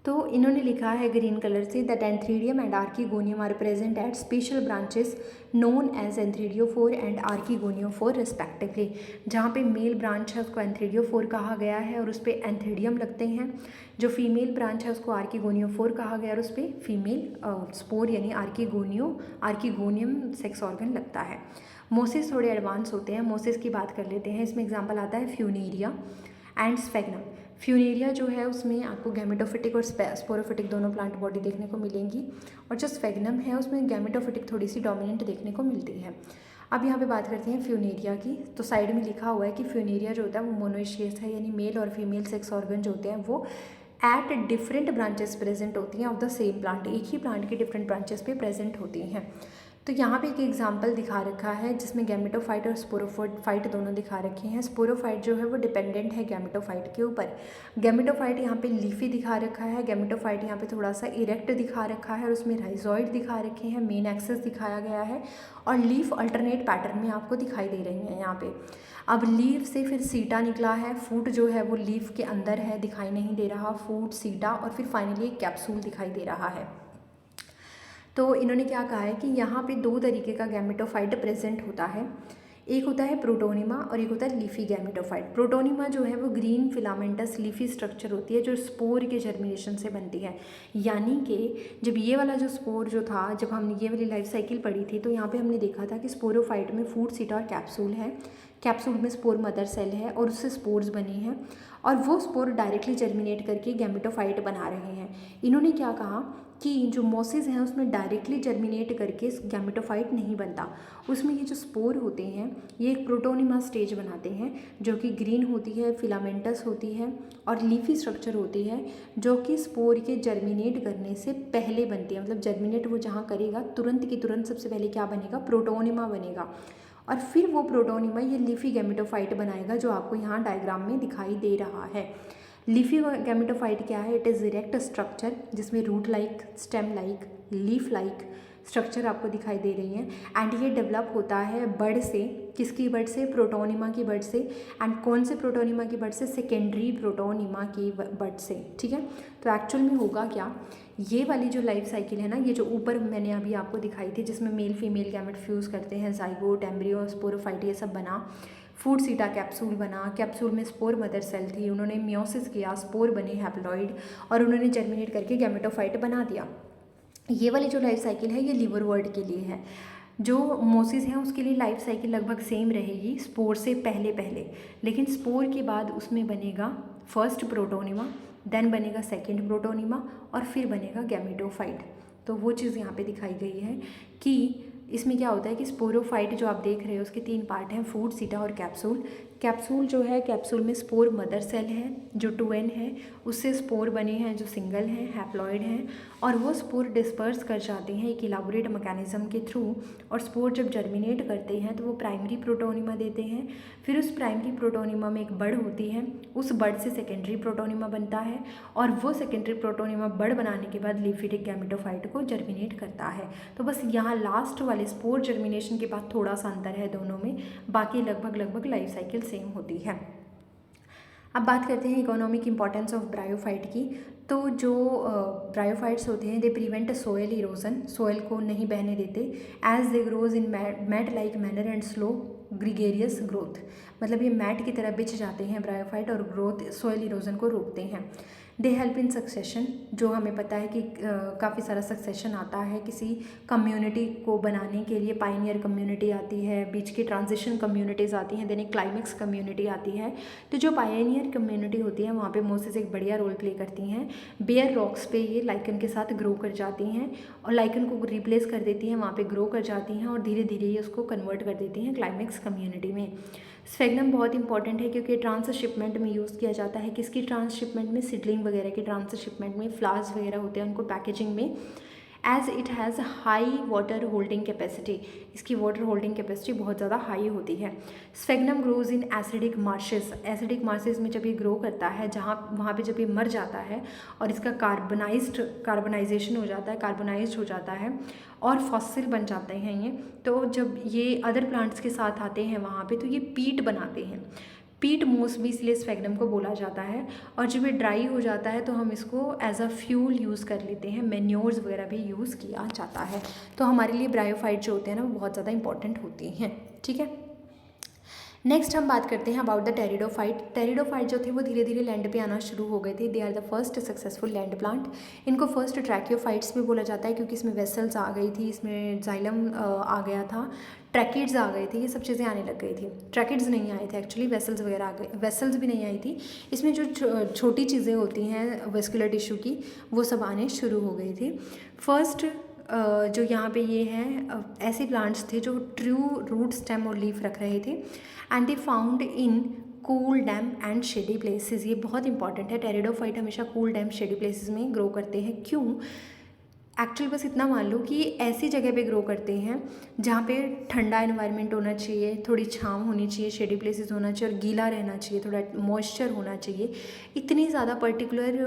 तो इन्होंने लिखा है ग्रीन कलर से that antheridium and archegonium are present at special branches known as antheridiophore and archegoniophore respectively. जहाँ पे मेल ब्रांच है उसको एंथ्रीडियोफोर कहा गया है और उस पर एंथ्रीडियम लगते हैं। जो फीमेल ब्रांच है उसको आर्कीगोनियोफोर कहा गया और उस पर फीमेल स्पोर यानी आर्कीगोनियम सेक्स ऑर्गन लगता है। मोसिस थोड़े एडवांस होते हैं। मोसिस की बात कर लेते हैं। इसमें एग्जाम्पल आता है फ्यूनेरिया एंड स्फेग्नम। फ्यूनेरिया जो है उसमें आपको गैमेटोफिटिक और स्पोरोफिटिक दोनों प्लांट बॉडी देखने को मिलेंगी, और जो स्फेग्नम है उसमें गैमेटोफिटिक थोड़ी सी डोमिनेंट देखने को मिलती है। अब यहाँ पे बात करते हैं फ्यूनेरिया की। तो साइड में लिखा हुआ है कि फ्यूनेरिया जो होता है वो मोनोइशियस है, यानी मेल और फीमेल सेक्स ऑर्गन जो होते हैं वो एट डिफरेंट ब्रांचेस प्रेजेंट होती हैं ऑफ द सेम प्लांट, एक ही प्लांट के डिफरेंट ब्रांचेस पे प्रेजेंट होती हैं। तो यहाँ पे एक एग्जाम्पल दिखा रखा है जिसमें गैमेटोफाइट और स्पोरोफाइट दोनों दिखा रखे हैं। स्पोरोफाइट जो है वो डिपेंडेंट है गैमेटोफाइट के ऊपर। गैमेटोफाइट यहाँ पे लीफी दिखा रखा है, गैमेटोफाइट यहाँ पे थोड़ा सा इरेक्ट दिखा रखा है, और उसमें राइजॉइड दिखा रखे हैं, मेन एक्सेस दिखाया गया है, और लीफ अल्टरनेट पैटर्न में आपको दिखाई दे रही हैं यहाँ पे। अब लीफ से फिर सीटा निकला है, फूट जो है वो लीफ के अंदर है, दिखाई नहीं दे रहा, फूट सीटा, और फिर फाइनली एक कैप्सूल दिखाई दे रहा है। तो इन्होंने क्या कहा है कि यहाँ पे 2 तरीके का गैमेटोफाइट प्रेजेंट होता है। एक होता है प्रोटोनिमा और एक होता है लीफी गैमेटोफाइट। प्रोटोनिमा जो है वो ग्रीन फिलामेंटस लीफी स्ट्रक्चर होती है जो स्पोर के जर्मिनेशन से बनती है। यानी कि जब ये वाला जो स्पोर जो था, जब हमने ये वाली लाइफ साइकिल पढ़ी थी तो यहाँ पे हमने देखा था कि स्पोरोफाइट में फूड सीटा और कैप्सूल है। कैप्सूल में स्पोर मदर सेल है और उससे स्पोर्स बने हैं, और वो स्पोर डायरेक्टली जर्मिनेट करके गैमेटोफाइट बना रहे हैं। इन्होंने क्या कहा कि जो मोसिस हैं उसमें डायरेक्टली जर्मिनेट करके गैमेटोफाइट नहीं बनता, उसमें ये जो स्पोर होते हैं ये एक प्रोटोनिमा स्टेज बनाते हैं जो कि ग्रीन होती है, फिलामेंटस होती है और लीफी स्ट्रक्चर होती है, जो कि स्पोर के जर्मिनेट करने से पहले बनती है। मतलब जर्मिनेट वो जहाँ करेगा तुरंत की तुरंत सबसे पहले क्या बनेगा, प्रोटोनिमा बनेगा, और फिर वो प्रोटोनिमा ये लीफी गैमेटोफाइट बनाएगा जो आपको यहाँ डायग्राम में दिखाई दे रहा है। लीफी गैमेटोफाइट क्या है, इट इज़ इरेक्ट स्ट्रक्चर जिसमें root like, stem like, leaf like structure आपको दिखाई दे रही हैं, एंड ये डेवलप होता है बड से। किसकी बड से, प्रोटोनिमा की बड से। एंड कौन से प्रोटोनिमा की बड से, सेकेंडरी प्रोटोनिमा की बड से, ठीक है। तो एक्चुअल में होगा क्या, ये वाली जो लाइफ साइकिल है ना, ये जो ऊपर मैंने अभी आपको दिखाई थी जिसमें मेल फीमेल गैमेट फ्यूज़ करते हैं, जाइगोट, एम्ब्रियो, स्पोरोफाइट, ये सब बना, फूड सीटा कैप्सूल बना, कैप्सूल में स्पोर मदर सेल थी, उन्होंने मियोसिस किया, स्पोर बने हैप्लॉइड, और उन्होंने जर्मिनेट करके गैमेटोफाइट बना दिया। ये वाली जो लाइफ साइकिल है ये लिवरवर्ट के लिए है। जो मोसिस है उसके लिए लाइफ साइकिल लगभग सेम रहेगी स्पोर से पहले पहले, लेकिन स्पोर के बाद उसमें बनेगा फर्स्ट प्रोटोनिमा, देन बनेगा सेकंड प्रोटोनिमा, और फिर बनेगा गैमेटोफाइट। तो वो चीज़ यहाँ पे दिखाई गई है कि इसमें क्या होता है कि स्पोरोफाइट जो आप देख रहे हो उसके 3 पार्ट हैं, फूड, सीटा और कैप्सूल। कैप्सूल जो है, कैप्सूल में स्पोर मदर सेल है जो 2n है, उससे स्पोर बने हैं जो सिंगल हैं, हैप्लॉइड हैं, और वो स्पोर डिस्पर्स कर जाते हैं एक इलाबोरेट मैकेनिज्म के थ्रू, और स्पोर जब जर्मिनेट करते हैं तो वो प्राइमरी प्रोटोनिमा देते हैं। फिर उस प्राइमरी प्रोटोनिमा में एक बड होती है, उस बड से सेकेंडरी प्रोटोनिमा बनता है, और वो सेकेंडरी प्रोटोनिमा बड बनाने के बाद लीफिटिक गैमेटोफाइट को जर्मिनेट करता है। तो बस यहाँ लास्ट वाले स्पोर जर्मिनेशन के बाद थोड़ा सा अंतर है दोनों में, बाकी लगभग लाइफ साइकिल सेम होती है। अब बात करते हैं इकोनॉमिक इंपॉर्टेंस ऑफ ब्रायोफाइट की। तो जो ब्रायोफाइट्स होते हैं they prevent soil erosion, soil को नहीं बहने देते, as they grows in mat like manner and slow gregarious growth, मतलब ये मैट की तरह बिछ जाते हैं ब्रायोफाइट और ग्रोथ सॉइल इरोजन को रोकते हैं। दे हेल्प इन सक्सेशन, जो हमें पता है कि काफ़ी सारा सक्सेशन आता है किसी कम्युनिटी को बनाने के लिए। पाइनियर कम्युनिटी आती है, बीच की ट्रांजिशन कम्युनिटीज़ आती हैं, देन एक क्लाइमेक्स कम्युनिटी आती है। तो जो पाइनियर कम्युनिटी होती है वहाँ पे मोसेस एक बढ़िया रोल प्ले करती हैं। बेयर रॉक्स पे ये लाइकन के साथ ग्रो कर जाती हैं और लाइकन को रिप्लेस कर देती हैं, वहाँ पे ग्रो कर जाती हैं और धीरे धीरे ये उसको कन्वर्ट कर देती हैं क्लाइमेक्स कम्युनिटी में। स्फेग्नम बहुत इंपॉर्टेंट है क्योंकि ट्रांसशिपमेंट में यूज़ किया जाता है। किसकी ट्रांसशिपमेंट में? सीडलिंग वगैरह की ट्रांसशिपमेंट में, फ्लावर्स वगैरह होते हैं उनको पैकेजिंग में। As it has high water holding capacity, इसकी वाटर होल्डिंग कैपेसिटी बहुत ज़्यादा हाई होती है। Sphagnum grows in acidic marshes, acidic marshes में जब ये ग्रो करता है, जहाँ वहाँ पे जब ये मर जाता है और इसका कार्बनाइजेशन हो जाता है, कार्बोनाइज्ड हो जाता है और फॉसिल बन जाते हैं ये, तो जब ये अदर प्लांट्स के साथ आते हैं वहाँ पे तो ये पीट बनाते हैं। पीट मोस भी इसलिए स्फेग्नम को बोला जाता है। और जब ये ड्राई हो जाता है तो हम इसको एज अ फ्यूल यूज़ कर लेते हैं, मैन्योर्स वगैरह भी यूज़ किया जाता है। तो हमारे लिए ब्रायोफाइट जो होते हैं ना वो बहुत ज़्यादा इंपॉर्टेंट होती हैं। ठीक है, नेक्स्ट हम बात करते हैं अबाउट द टेरिडोफाइट। टेरिडोफाइट जो थे वो धीरे धीरे लैंड पे आना शुरू हो गए थे। They are the first successful land plant. इनको फर्स्ट ट्रैकियोफाइट्स भी बोला जाता है क्योंकि इसमें वेसल्स आ गई थी, इसमें जाइलम आ गया था, ट्रैकिड्स आ गए थे, ये सब चीज़ें आने लग गई थी। ट्रैकिड्स नहीं आए थे एक्चुअली, वेसल्स वगैरह आ गए, वेसल्स भी नहीं आई थी। इसमें जो छोटी चीज़ें होती हैं वेस्कुलर टिश्यू की वो सब आने शुरू हो गई थी। फर्स्ट जो यहाँ पे ये हैं ऐसे प्लांट्स थे जो ट्रू रूट, स्टेम और लीफ रख रहे थे and they found in cool dam and shady places. ये बहुत इंपॉर्टेंट है, टेरिडोफाइट हमेशा कूल डैम शेडी प्लेसेस में ग्रो करते हैं। क्यों? एक्चुअली बस इतना मान लो कि ऐसी जगह पे ग्रो करते हैं जहाँ पे ठंडा एनवायरनमेंट होना चाहिए, थोड़ी छाँव होनी चाहिए, शेडी प्लेसेस होना चाहिए और गीला रहना चाहिए, थोड़ा मॉइस्चर होना चाहिए। इतनी ज़्यादा पर्टिकुलर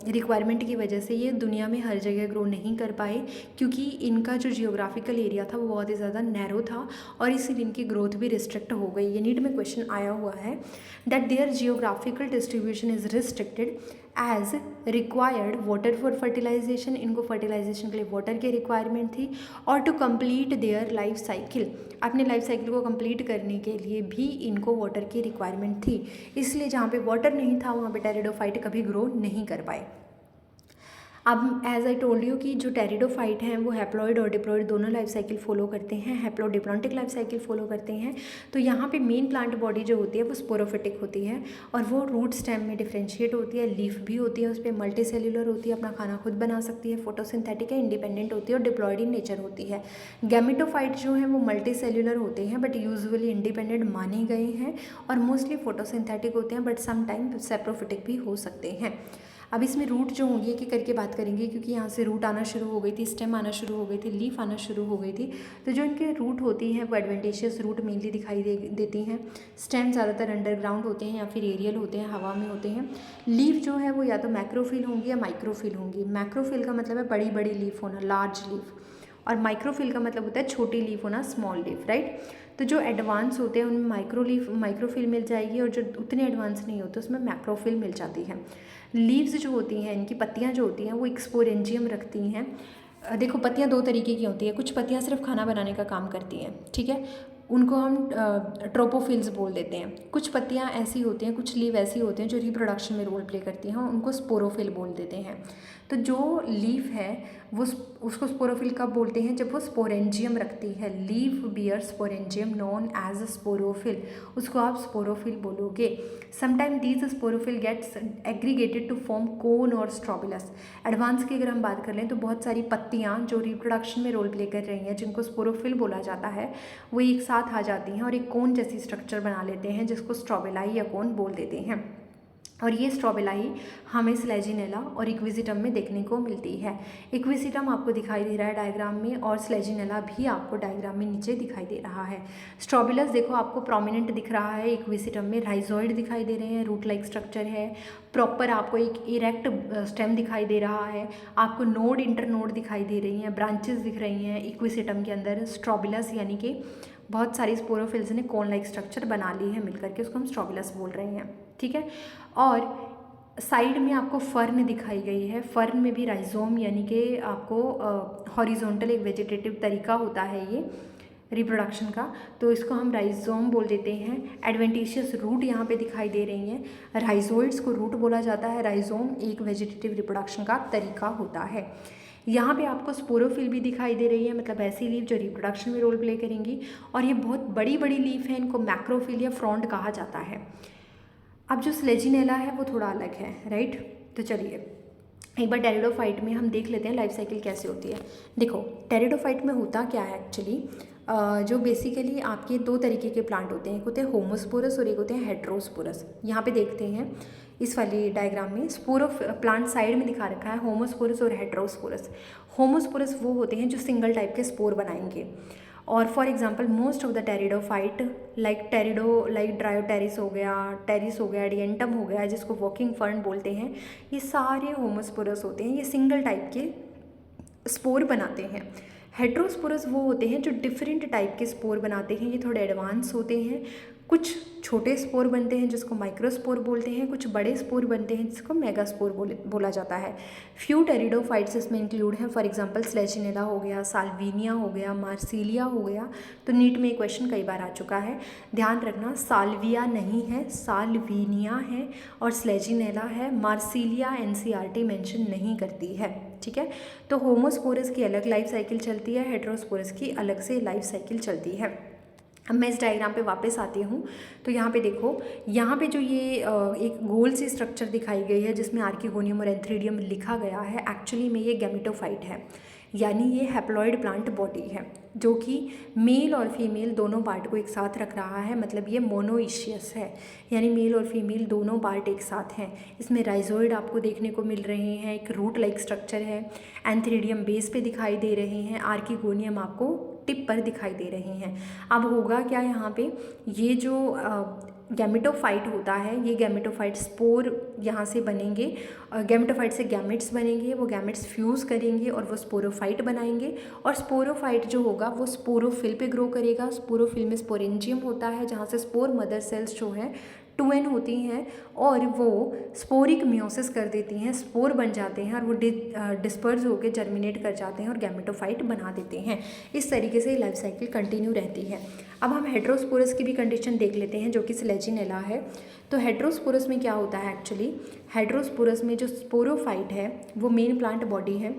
रिक्वायरमेंट की वजह से ये दुनिया में हर जगह ग्रो नहीं कर पाए क्योंकि इनका जो जियोग्राफिकल एरिया था वो बहुत ही ज़्यादा नैरो था और इसीलिए इनकी ग्रोथ भी रिस्ट्रिक्ट हो गई। ये नीट में क्वेश्चन आया हुआ है that their geographical distribution is restricted as required water for fertilisation. इनको फर्टिलाइजेशन के लिए वाटर की रिक्वायरमेंट थी और to complete their life cycle, अपने लाइफ साइकिल को कंप्लीट करने के लिए भी इनको वाटर की रिक्वायरमेंट थी। इसलिए जहाँ पे वाटर नहीं था वहाँ पे टेरिडोफाइट कभी ग्रो नहीं कर पाए। अब एज आई टोल्ड यू कि जो टेरिडोफाइट हैं वो हैप्लॉइड और डिप्लॉइड दोनों लाइफ साइकिल फॉलो करते हैं, हैप्लोडिप्लॉन्टिक लाइफ साइकिल फॉलो करते हैं। तो यहाँ पे मेन प्लांट बॉडी जो होती है वो स्पोरोफिटिक होती है और वो रूट स्टेम में डिफ्रेंशिएट होती है, लीफ भी होती है, उस पर मल्टी सेल्यूलर होती है, अपना खाना खुद बना सकती है, फोटोसिंथेटिक है, इंडिपेंडेंट होती है और डिप्लॉइड इन नेचर होती है। गैमेटोफाइट जो है वो मल्टी सेल्यूलर होते हैं बट यूजुअली इंडिपेंडेंट माने गए हैं और मोस्टली फोटोसिंथेटिक होते हैं बट समटाइम सेप्रोफिटिक भी हो सकते हैं। अब इसमें रूट जो होंगी कि करके बात करेंगे क्योंकि यहाँ से रूट आना शुरू हो गई थी, स्टेम आना शुरू हो गई थी, लीफ आना शुरू हो गई थी। तो जो इनके रूट होती हैं वो एडवेंटेशियस रूट मेनली दिखाई देती हैं। स्टेम ज़्यादातर अंडरग्राउंड होते हैं या फिर एरियल होते हैं, हवा में होते हैं। लीफ जो है वो या तो मैक्रोफिल होंगी या माइक्रोफिल होंगी। मैक्रोफिल का मतलब है बड़ी बड़ी लीफ होना, लार्ज लीफ, और माइक्रोफिल का मतलब होता है छोटी लीफ होना, स्मॉल लीफ, राइट। तो जो एडवांस होते हैं उनमें माइक्रोफिल मिल जाएगी और जो उतने एडवांस नहीं होते उसमें मैक्रोफिल मिल जाती है। लीव्स जो होती हैं, इनकी पत्तियां जो होती हैं वो एक स्पोरेंजियम रखती हैं। देखो पत्तियां दो तरीके की होती है, कुछ पत्तियां सिर्फ खाना बनाने का काम करती हैं, ठीक है, उनको हम ट्रोपोफिल्स बोल देते हैं। कुछ पत्तियां ऐसी होती हैं, कुछ लीव ऐसी होती हैं जो रिप्रोडक्शन में रोल प्ले करती हैं, उनको स्पोरोफिल बोल देते हैं। तो जो लीफ है वो उसको स्पोरोफिल कब बोलते हैं? जब वो स्पोरेंजियम रखती है। Leaf bear sporangium known as sporophyll, उसको आप स्पोरोफिल बोलोगे। Sometime these sporophyll gets aggregated to form cone और स्ट्रोबिलस। एडवांस की अगर हम बात कर लें तो बहुत सारी पत्तियाँ जो रिप्रोडक्शन में रोल प्ले कर रही हैं जिनको स्पोरोफिल बोला जाता है वो एक साथ आ जाती हैं और एक कोन जैसी स्ट्रक्चर बना लेते हैं जिसको स्ट्रोबिलाई या कोन बोल देते हैं। और ये स्ट्रोबिलाई हमें स्लेजिनेला और इक्विजिटम में देखने को मिलती है। इक्विजिटम आपको दिखाई दे रहा है डायग्राम में और स्लेजिनेला भी आपको डायग्राम में नीचे दिखाई दे रहा है। स्ट्रोबिलस देखो आपको प्रोमिनेंट दिख रहा है, इक्विजिटम में राइजोइड दिखाई दे रहे हैं, रूट लाइक स्ट्रक्चर है, प्रॉपर आपको एक इरेक्ट स्टेम दिखाई दे रहा है, आपको नोड इंटरनोड दिखाई दे रही हैं, ब्रांचेस दिख रही हैं इक्विजिटम के अंदर। स्ट्रोबिलस यानी कि बहुत सारी स्पोरोफिल्स ने कोन लाइक स्ट्रक्चर बना ली है मिलकर के, उसको हम स्ट्रोबिलस बोल रहे हैं, ठीक है। और साइड में आपको फर्न दिखाई गई है, फर्न में भी राइजोम यानी कि आपको हॉरिजॉन्टल एक वेजिटेटिव तरीका होता है ये, रिप्रोडक्शन का, तो इसको हम राइजोम बोल देते हैं। एडवेंटिशियस रूट यहाँ पे दिखाई दे रही हैं। राइजोइड्स को रूट बोला जाता है। राइजोम एक वेजिटेटिव रिप्रोडक्शन का तरीका होता है। यहाँ पे आपको स्पोरोफिल भी दिखाई दे रही है, मतलब ऐसी लीफ जो रिप्रोडक्शन में रोल प्ले करेंगी, और ये बहुत बड़ी बड़ी लीफ है, इनको मैक्रोफिल या फ्रॉन्ट कहा जाता है। अब जो स्लेजिनेला है वो थोड़ा अलग है, राइट। तो चलिए एक बार टेरिडोफाइट में हम देख लेते हैं लाइफ साइकिल कैसे होती है। देखो टेरिडोफाइट में होता क्या है एक्चुअली, जो बेसिकली आपके दो तरीके के प्लांट होते हैं, एक होते हैं होमोस्पोरस और एक होते हैं हेट्रोस्पोरस। यहाँ पे देखते हैं इस वाली डायग्राम में स्पोरो प्लांट साइड में दिखा रखा है, होमोस्पोरस और हेट्रोस्पोरस। होमोस्पोरस वो होते हैं जो सिंगल टाइप के स्पोर बनाएंगे, और for example most of the pteridophyte like ड्रायोटेरिस हो गया, एडियंटम हो गया, जिसको वॉकिंग फर्न बोलते हैं, ये सारे होमोस्पोरस होते हैं। ये सिंगल टाइप के स्पोर बनाते हैं। हेट्रोस्पोरस वो होते हैं जो डिफरेंट टाइप के स्पोर बनाते हैं, ये थोड़े एडवांस होते हैं। कुछ छोटे स्पोर बनते हैं जिसको माइक्रोस्पोर बोलते हैं, कुछ बड़े स्पोर बनते हैं जिसको मेगास्पोर बोला जाता है। फ्यू टेरिडोफाइट्स इसमें इंक्लूड हैं, फॉर एग्जांपल स्लेजिनेला हो गया, साल्विनिया हो गया, मार्सिलिया हो गया। तो नीट में क्वेश्चन कई बार आ चुका है, ध्यान रखना, साल्विया नहीं है, साल्विनिया है, और स्लेजिनेला है। मार्सिलिया एनसीईआरटी मेंशन नहीं करती है, ठीक है। तो होमोस्पोरस की अलग लाइफ साइकिल चलती है, हेट्रोस्पोरस की अलग से लाइफ साइकिल चलती है। अब मैं इस डायग्राम पे वापस आती हूँ, तो यहाँ पे देखो, यहाँ पे जो ये एक गोल सी स्ट्रक्चर दिखाई गई है जिसमें आर्किगोनियम और एंथ्रीडियम लिखा गया है, एक्चुअली में ये गैमेटोफाइट है, यानी ये हैप्लॉइड प्लांट बॉडी है जो कि मेल और फीमेल दोनों पार्ट को एक साथ रख रहा है, मतलब ये मोनोइशियस है, यानी मेल और फीमेल दोनों पार्ट एक साथ हैं। इसमें राइजोइड आपको देखने को मिल रहे हैं, एक रूट लाइक स्ट्रक्चर है, एंथ्रीडियम बेस पे दिखाई दे रहे हैं, आर्किगोनियम आपको टिप पर दिखाई दे रहे हैं। अब होगा क्या यहाँ पे, ये जो गैमेटोफाइट होता है, ये गैमेटोफाइट स्पोर यहाँ से बनेंगे, गैमेटोफाइट से गैमेट्स बनेंगे, वो गैमेट्स फ्यूज़ करेंगे और वो स्पोरोफाइट बनाएंगे, और स्पोरोफाइट जो होगा वो स्पोरोफिल पे ग्रो करेगा। स्पोरोफिल में स्पोरेंजियम होता है जहाँ से स्पोर मदर सेल्स जो हैं 2n होती हैं, और वो स्पोरिक मियोसिस कर देती हैं, स्पोर बन जाते हैं, और वो डिस्पर्स होकर जर्मिनेट कर जाते हैं और गैमेटोफाइट बना देते हैं। इस तरीके से लाइफ साइकिल कंटिन्यू रहती है। अब हम हेट्रोस्पोरस की भी कंडीशन देख लेते हैं जो कि स्लेजिनेला है। तो हेट्रोस्पोरस में क्या होता है एक्चुअली, हेट्रोस्पोरस में जो स्पोरोफाइट है वो मेन प्लांट बॉडी है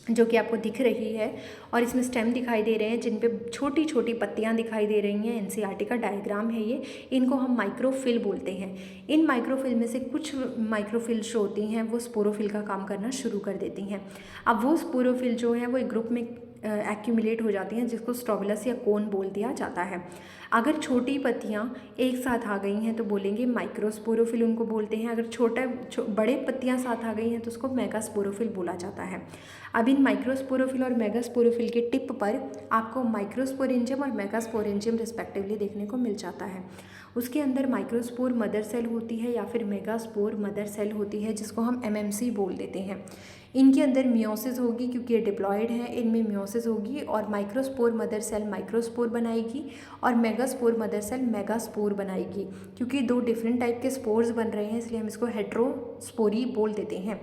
जो कि आपको दिख रही है, और इसमें स्टेम दिखाई दे रहे हैं जिन पे छोटी छोटी पत्तियां दिखाई दे रही हैं। एनसीईआरटी का डायग्राम है ये, इनको हम माइक्रोफिल बोलते हैं। इन माइक्रोफिल में से कुछ माइक्रोफिल जो होती हैं वो स्पोरोफिल का काम करना शुरू कर देती हैं। अब वो स्पोरोफिल जो है वो एक ग्रुप में एक्यूमुलेट हो जाती हैं जिसको स्ट्रोबिलस या कोन बोल दिया जाता है। अगर छोटी पत्तियां एक साथ आ गई हैं तो बोलेंगे माइक्रोस्पोरोफिल उनको बोलते हैं। अगर बड़े पत्तियां साथ आ गई हैं तो उसको मेगास्पोरोफिल बोला जाता है। अब इन माइक्रोस्पोरोफिल और मेगास्पोरोफिल के टिप पर आपको माइक्रोस्पोरेंजियम और मेगास्पोरेंजियम रिस्पेक्टिवली देखने को मिल जाता है। उसके अंदर माइक्रोस्पोर मदर सेल होती है या फिर मेगास्पोर मदर सेल होती है जिसको हम एमएमसी बोल देते हैं। इनके अंदर मियोसिस होगी क्योंकि ये डिप्लॉयड है, इनमें मियोसिस होगी और माइक्रोस्पोर मदर सेल माइक्रोस्पोर बनाएगी और मेगास्पोर मदर सेल मेगास्पोर बनाएगी। क्योंकि दो डिफरेंट टाइप के स्पोर्स बन रहे हैं इसलिए हम इसको हेट्रोस्पोरी बोल देते हैं।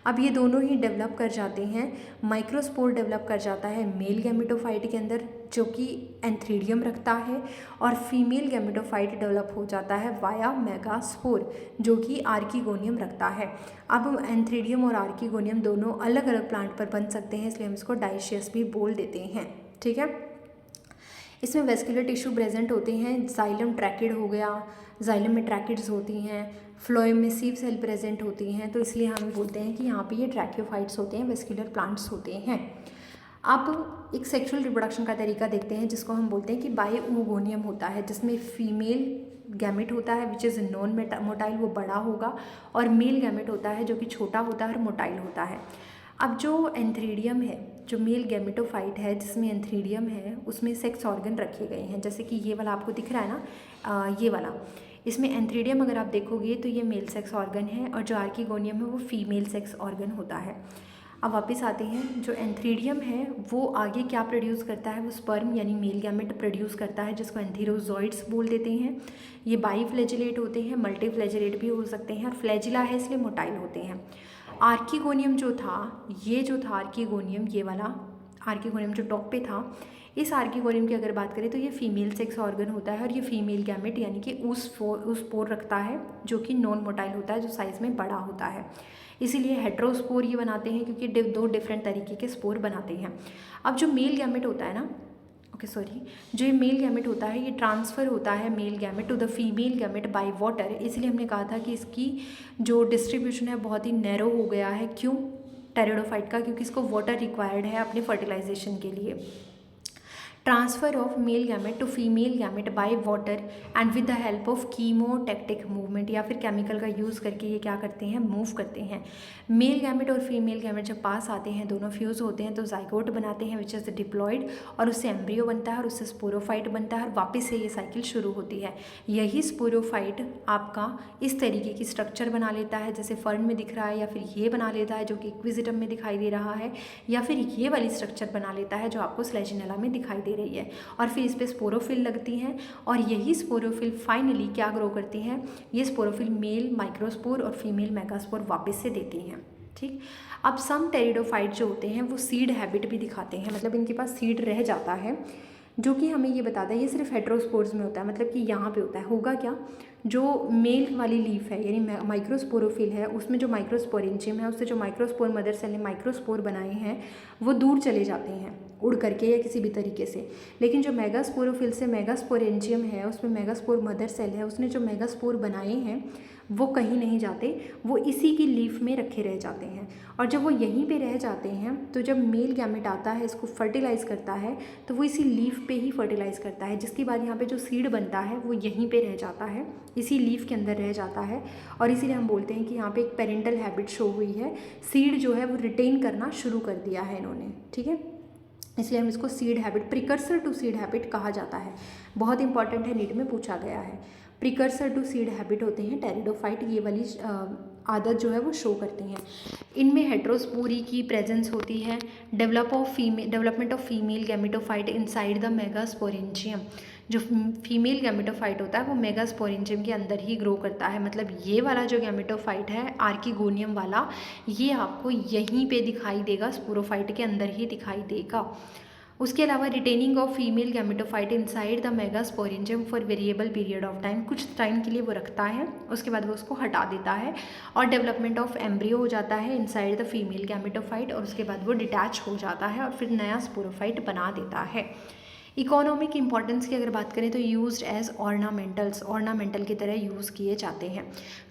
अब ये दोनों ही डेवलप कर जाते हैं। माइक्रोस्पोर डेवलप कर जाता है मेल गैमेटोफाइट के अंदर जो कि एंथ्रीडियम रखता है, और फीमेल गैमेटोफाइट डेवलप हो जाता है वाया मेगास्पोर जो कि आर्किगोनियम रखता है। अब एंथ्रीडियम और आर्किगोनियम दोनों अलग अलग प्लांट पर बन सकते हैं इसलिए हम इसको डाइशियस भी बोल देते हैं, ठीक है। इसमें वेस्कुलर टिश्यू प्रेजेंट होते हैं, जाइलम ट्रैकिड हो गया, जाइलम में ट्रैकिड्स होती हैं, फ्लोएम में सीव सेल प्रेजेंट होती हैं, तो इसलिए हम बोलते हैं कि यहाँ पे ये ट्रैकियोफाइट्स होते हैं, वेस्कुलर प्लांट्स होते हैं। अब एक सेक्सुअल रिप्रोडक्शन का तरीका देखते हैं जिसको हम बोलते हैं कि बायओगोनियम होता है, जिसमें फीमेल गैमेट होता है विच इज़ नॉन मोटाइल, वो बड़ा होगा, और मेल गैमेट होता है जो कि छोटा होता है और मोटाइल होता है। अब जो एंथ्रीडियम है, जो मेल गैमेटोफाइट है जिसमें एंथ्रीडियम है, उसमें सेक्स ऑर्गन रखे गए हैं, जैसे कि ये वाला आपको दिख रहा है ना, ये वाला, इसमें एंथ्रीडियम अगर आप देखोगे तो ये मेल सेक्स ऑर्गन है, और जो आर्किगोनियम है वो फीमेल सेक्स ऑर्गन होता है। अब वापस आते हैं, जो एंथ्रीडियम है वो आगे क्या प्रोड्यूस करता है, वो स्पर्म यानी मेल गैमेट प्रोड्यूस करता है जिसको एंथीरोजॉइड्स बोल देते हैं। ये बाई फ्लैजिलेट होते हैं, मल्टी फ्लैजिलेट भी हो सकते हैं, और फ्लैजिला है इसलिए मोटाइल होते हैं। आर्किगोनियम जो था, ये जो था आर्किगोनियम, ये वाला आर्किगोनियम जो टॉप पे था, इस आर्किगोनियम की अगर बात करें तो ये फीमेल सेक्स ऑर्गन होता है और ये फीमेल गैमेट यानी कि उस स्पोर रखता है जो कि नॉन मोटाइल होता है, जो साइज़ में बड़ा होता है। इसीलिए हेट्रोस्पोर ये बनाते हैं क्योंकि दो डिफरेंट तरीके के स्पोर बनाते हैं। अब जो मेल गैमेट होता है ना, जो ये मेल गैमेट होता है ये ट्रांसफ़र होता है male gamete to the female gamete by water. इसलिए हमने कहा था कि इसकी जो डिस्ट्रीब्यूशन है बहुत ही नैरो हो गया है। क्यों? टेरिडोफाइट का, क्योंकि इसको वाटर रिक्वायर्ड है अपने फर्टिलाइजेशन के लिए। Transfer of male gamete to female gamete by water and with the help of chemotactic movement, या फिर केमिकल का यूज़ करके ये क्या करते हैं, मूव करते हैं। मेल गैमेट और फीमेल गैमेट जब पास आते हैं, दोनों फ्यूज़ होते हैं तो जाइगोट बनाते हैं विच इज़ डिप्लॉयड, और उससे एम्ब्रियो बनता है और उससे स्पोरोफाइट बनता है और वापस से ये साइकिल शुरू होती है। यही स्पोरोफाइट आपका इस तरीके की स्ट्रक्चर बना लेता है जैसे फर्न में दिख रहा है, या फिर ये बना लेता है जो कि इक्विजिटम में दिखाई दे रहा है, या फिर ये वाली स्ट्रक्चर बना लेता है जो आपको स्लेजिनेला में दिखाई दे रही है। और फिर इस पे स्पोरोफिल लगती हैं और यही स्पोरोफिल फाइनली क्या ग्रो करती हैं, ये स्पोरोफिल मेल माइक्रोस्पोर और फीमेल मेगास्पोर वापस से देती हैं। ठीक, अब सम टेरिडोफाइट जो होते हैं वो सीड हैबिट भी दिखाते हैं, मतलब इनके पास सीड रह जाता है, जो कि हमें ये बताता है ये सिर्फ हेट्रोस्पोर्स में होता है, मतलब कि यहाँ पे होता है। होगा क्या, जो मेल वाली लीफ है यानी माइक्रोस्पोरोफिल है, उसमें जो माइक्रोस्पोरेंजियम है उससे जो माइक्रोस्पोर मदर सेल ने माइक्रोस्पोर बनाए हैं वो दूर चले जाते हैं उड़ करके या किसी भी तरीके से। लेकिन जो मेगास्पोरोफिल से मेगास्पोरेंजियम है उसमें मेगास्पोर मदर सेल है, उसने जो मेगास्पोर बनाए हैं वो कहीं नहीं जाते, वो इसी की लीफ में रखे रह जाते हैं। और जब वो यहीं पे रह जाते हैं तो जब मेल गैमेट आता है इसको फर्टिलाइज़ करता है तो वो इसी लीफ पे ही फर्टिलाइज़ करता है, जिसके बाद यहाँ पे जो सीड बनता है वो यहीं पे रह जाता है, इसी लीफ के अंदर रह जाता है। और इसीलिए हम बोलते हैं कि यहाँ पे एक पेरेंटल हैबिट शो हुई है, सीड जो है वो रिटेन करना शुरू कर दिया है इन्होंने। ठीक है, इसलिए हम इसको seed habit, precursor to seed habit कहा जाता है। बहुत इंपॉर्टेंट है, नीट में पूछा गया है। प्रिकर्सर टू सीड हैबिट होते हैं टेरिडोफाइट, ये वाली आदत जो है वो शो करती हैं। इनमें हेट्रोस्पोरी की प्रेजेंस होती है। Development of female gametophyte inside the megasporangium, जो फीमेल गैमेटोफाइट होता है वो मेगास्पोरेंजियम के अंदर ही ग्रो करता है, मतलब ये वाला जो गैमेटोफाइट है आर्किगोनियम वाला, ये आपको यहीं पे दिखाई देगा, स्पोरोफाइट के अंदर ही दिखाई देगा। उसके अलावा retaining of female gametophyte inside the megasporangium for variable period of time, कुछ टाइम के लिए वो रखता है, उसके बाद वो उसको हटा देता है और डेवलपमेंट ऑफ एम्ब्रियो हो जाता है इनसाइड द फीमेल गैमेटोफाइट, और उसके बाद वो डिटैच हो जाता है और फिर नया स्पोरोफाइट बना देता है। इकोनॉमिक इंपॉर्टेंस की अगर बात करें तो यूज्ड एज ऑर्नामेंटल्स, ऑर्नामेंटल की तरह यूज़ किए जाते हैं।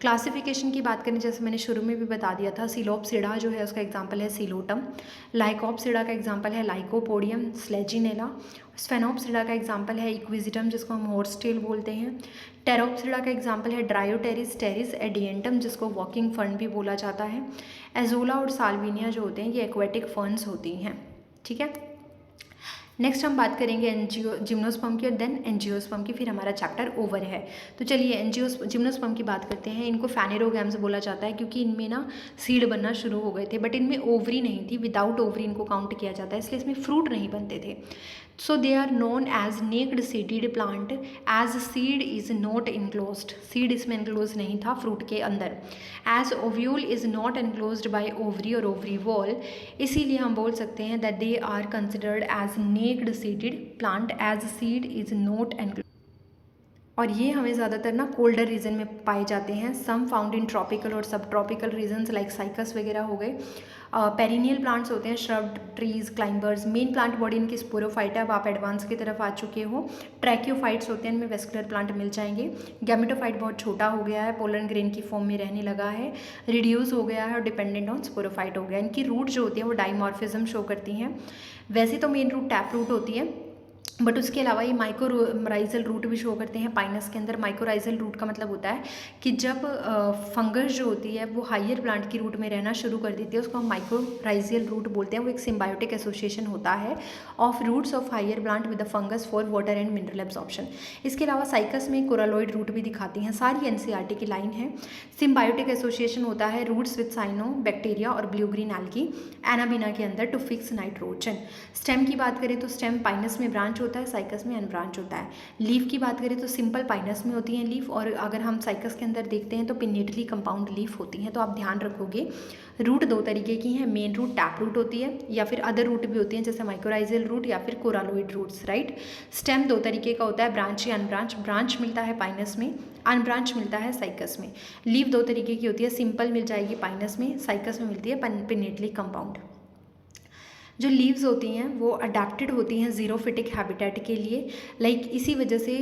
क्लासिफिकेशन की बात करें, जैसे मैंने शुरू में भी बता दिया था, सिलोपसिडा जो है उसका एग्जांपल है सिलोटम, लाइकोपसिडा का एग्जांपल है लाइकोपोडियम, स्लेजिनेला, स्फेनोपसिडा का एग्जांपल है इक्विजिटम जिसको हम हॉर्सटेल बोलते हैं, टेरोपसिडा का एग्जांपल है ड्रायोटेरिस टेरिस एडिएंटम जिसको वॉकिंग फर्न भी बोला जाता है। एजोला और साल्विनिया जो होते हैं ये एक्वेटिक फर्न्स होती हैं। ठीक है, नेक्स्ट हम बात करेंगे जिम्नोस्पर्म की और देन एंजियोस्पर्म की, फिर हमारा चैप्टर ओवर है। तो चलिए जिम्नोस्पर्म की बात करते हैं। इनको फैनेरोगैम्स बोला जाता है क्योंकि इनमें ना सीड बनना शुरू हो गए थे, बट इनमें ओवरी नहीं थी, विदाउट ओवरी इनको काउंट किया जाता है, इसलिए इसमें फ्रूट नहीं बनते थे। So they are known as naked seeded plant as seed is not enclosed, seed इसमें इनक्लोज नहीं था फ्रूट के अंदर। As ovule is not enclosed by ovary और ओवरी वॉल, इसीलिए हम बोल सकते हैं that they are considered as naked seeded plant as seed is not enclosed. और ये हमें ज़्यादातर ना कोल्डर रीजन में पाए जाते हैं, सम फाउंड इन ट्रॉपिकल और सब ट्रॉपिकल रीजन्स लाइक साइकस वगैरह हो गए। पेरिनियल प्लांट्स होते हैं, shrub trees, climbers. Main plant body इनकी स्पोरोफाइटा, अब आप एडवांस की तरफ आ चुके हो। ट्रैक्योफाइट्स होते हैं, इनमें वेस्कुलर प्लांट मिल जाएंगे। गैमेटोफाइट बहुत छोटा हो गया है, पोलन ग्रेन की फॉर्म में रहने लगा है, रिड्यूस हो गया है और डिपेंडेंट ऑन स्पोरोफाइट हो गया। इनकी रूट जो होती है वो डाइमॉर्फिज्म शो करती हैं। वैसे तो मेन रूट टैप रूट होती है, बट उसके अलावा ये माइक्रोराइजल रूट भी शो करते हैं पाइनस के अंदर। माइक्रोराइजल रूट का मतलब होता है कि जब फंगस जो होती है वो हायर प्लांट की रूट में रहना शुरू कर देती है, उसको हम माइक्रोराइजल रूट बोलते हैं। वो एक सिम्बायोटिक एसोसिएशन होता है of roots of higher plant with the fungus for water and mineral absorption. इसके अलावा साइकस में कोरालॉइड रूट भी दिखाती हैं, सारी एनसीईआरटी की लाइन है। सिम्बायोटिक एसोसिएशन होता है रूट्स विद साइनो बैक्टीरिया और ब्लू ग्रीन एल्गी एनाबिना के अंदर टू फिक्स नाइट्रोजन। स्टेम की बात करें तो स्टेम पाइनस में ब्रांच ब्रांच होता है, साइकस में अनब्रांच होता है। लीफ की बात करें तो सिंपल पाइनस में होती हैं लीफ, और अगर हम साइकस के अंदर देखते हैं तो पिनेटली कंपाउंड लीफ होती हैं। तो आप ध्यान रखोगे रूट दो तरीके की हैं, मेन रूट टैप रूट होती है, या फिर अदर रूट भी होती हैं जैसे माइक्रोराइजल रूट या फिर कोरालोइड रूट्स, राइट। स्टेम दो तरीके का होता है, ब्रांच या अनब्रांच। ब्रांच मिलता है पाइनस में, अनब्रांच मिलता है साइकस में। लीफ दो तरीके की होती है, सिंपल मिल जाएगी पाइनस में, साइकस में मिलती है पिनेटली कंपाउंड। जो लीव्स होती हैं वो अडेप्टेड होती हैं ज़ीरोफिटिक हैबिटेट के लिए, लाइक इसी वजह से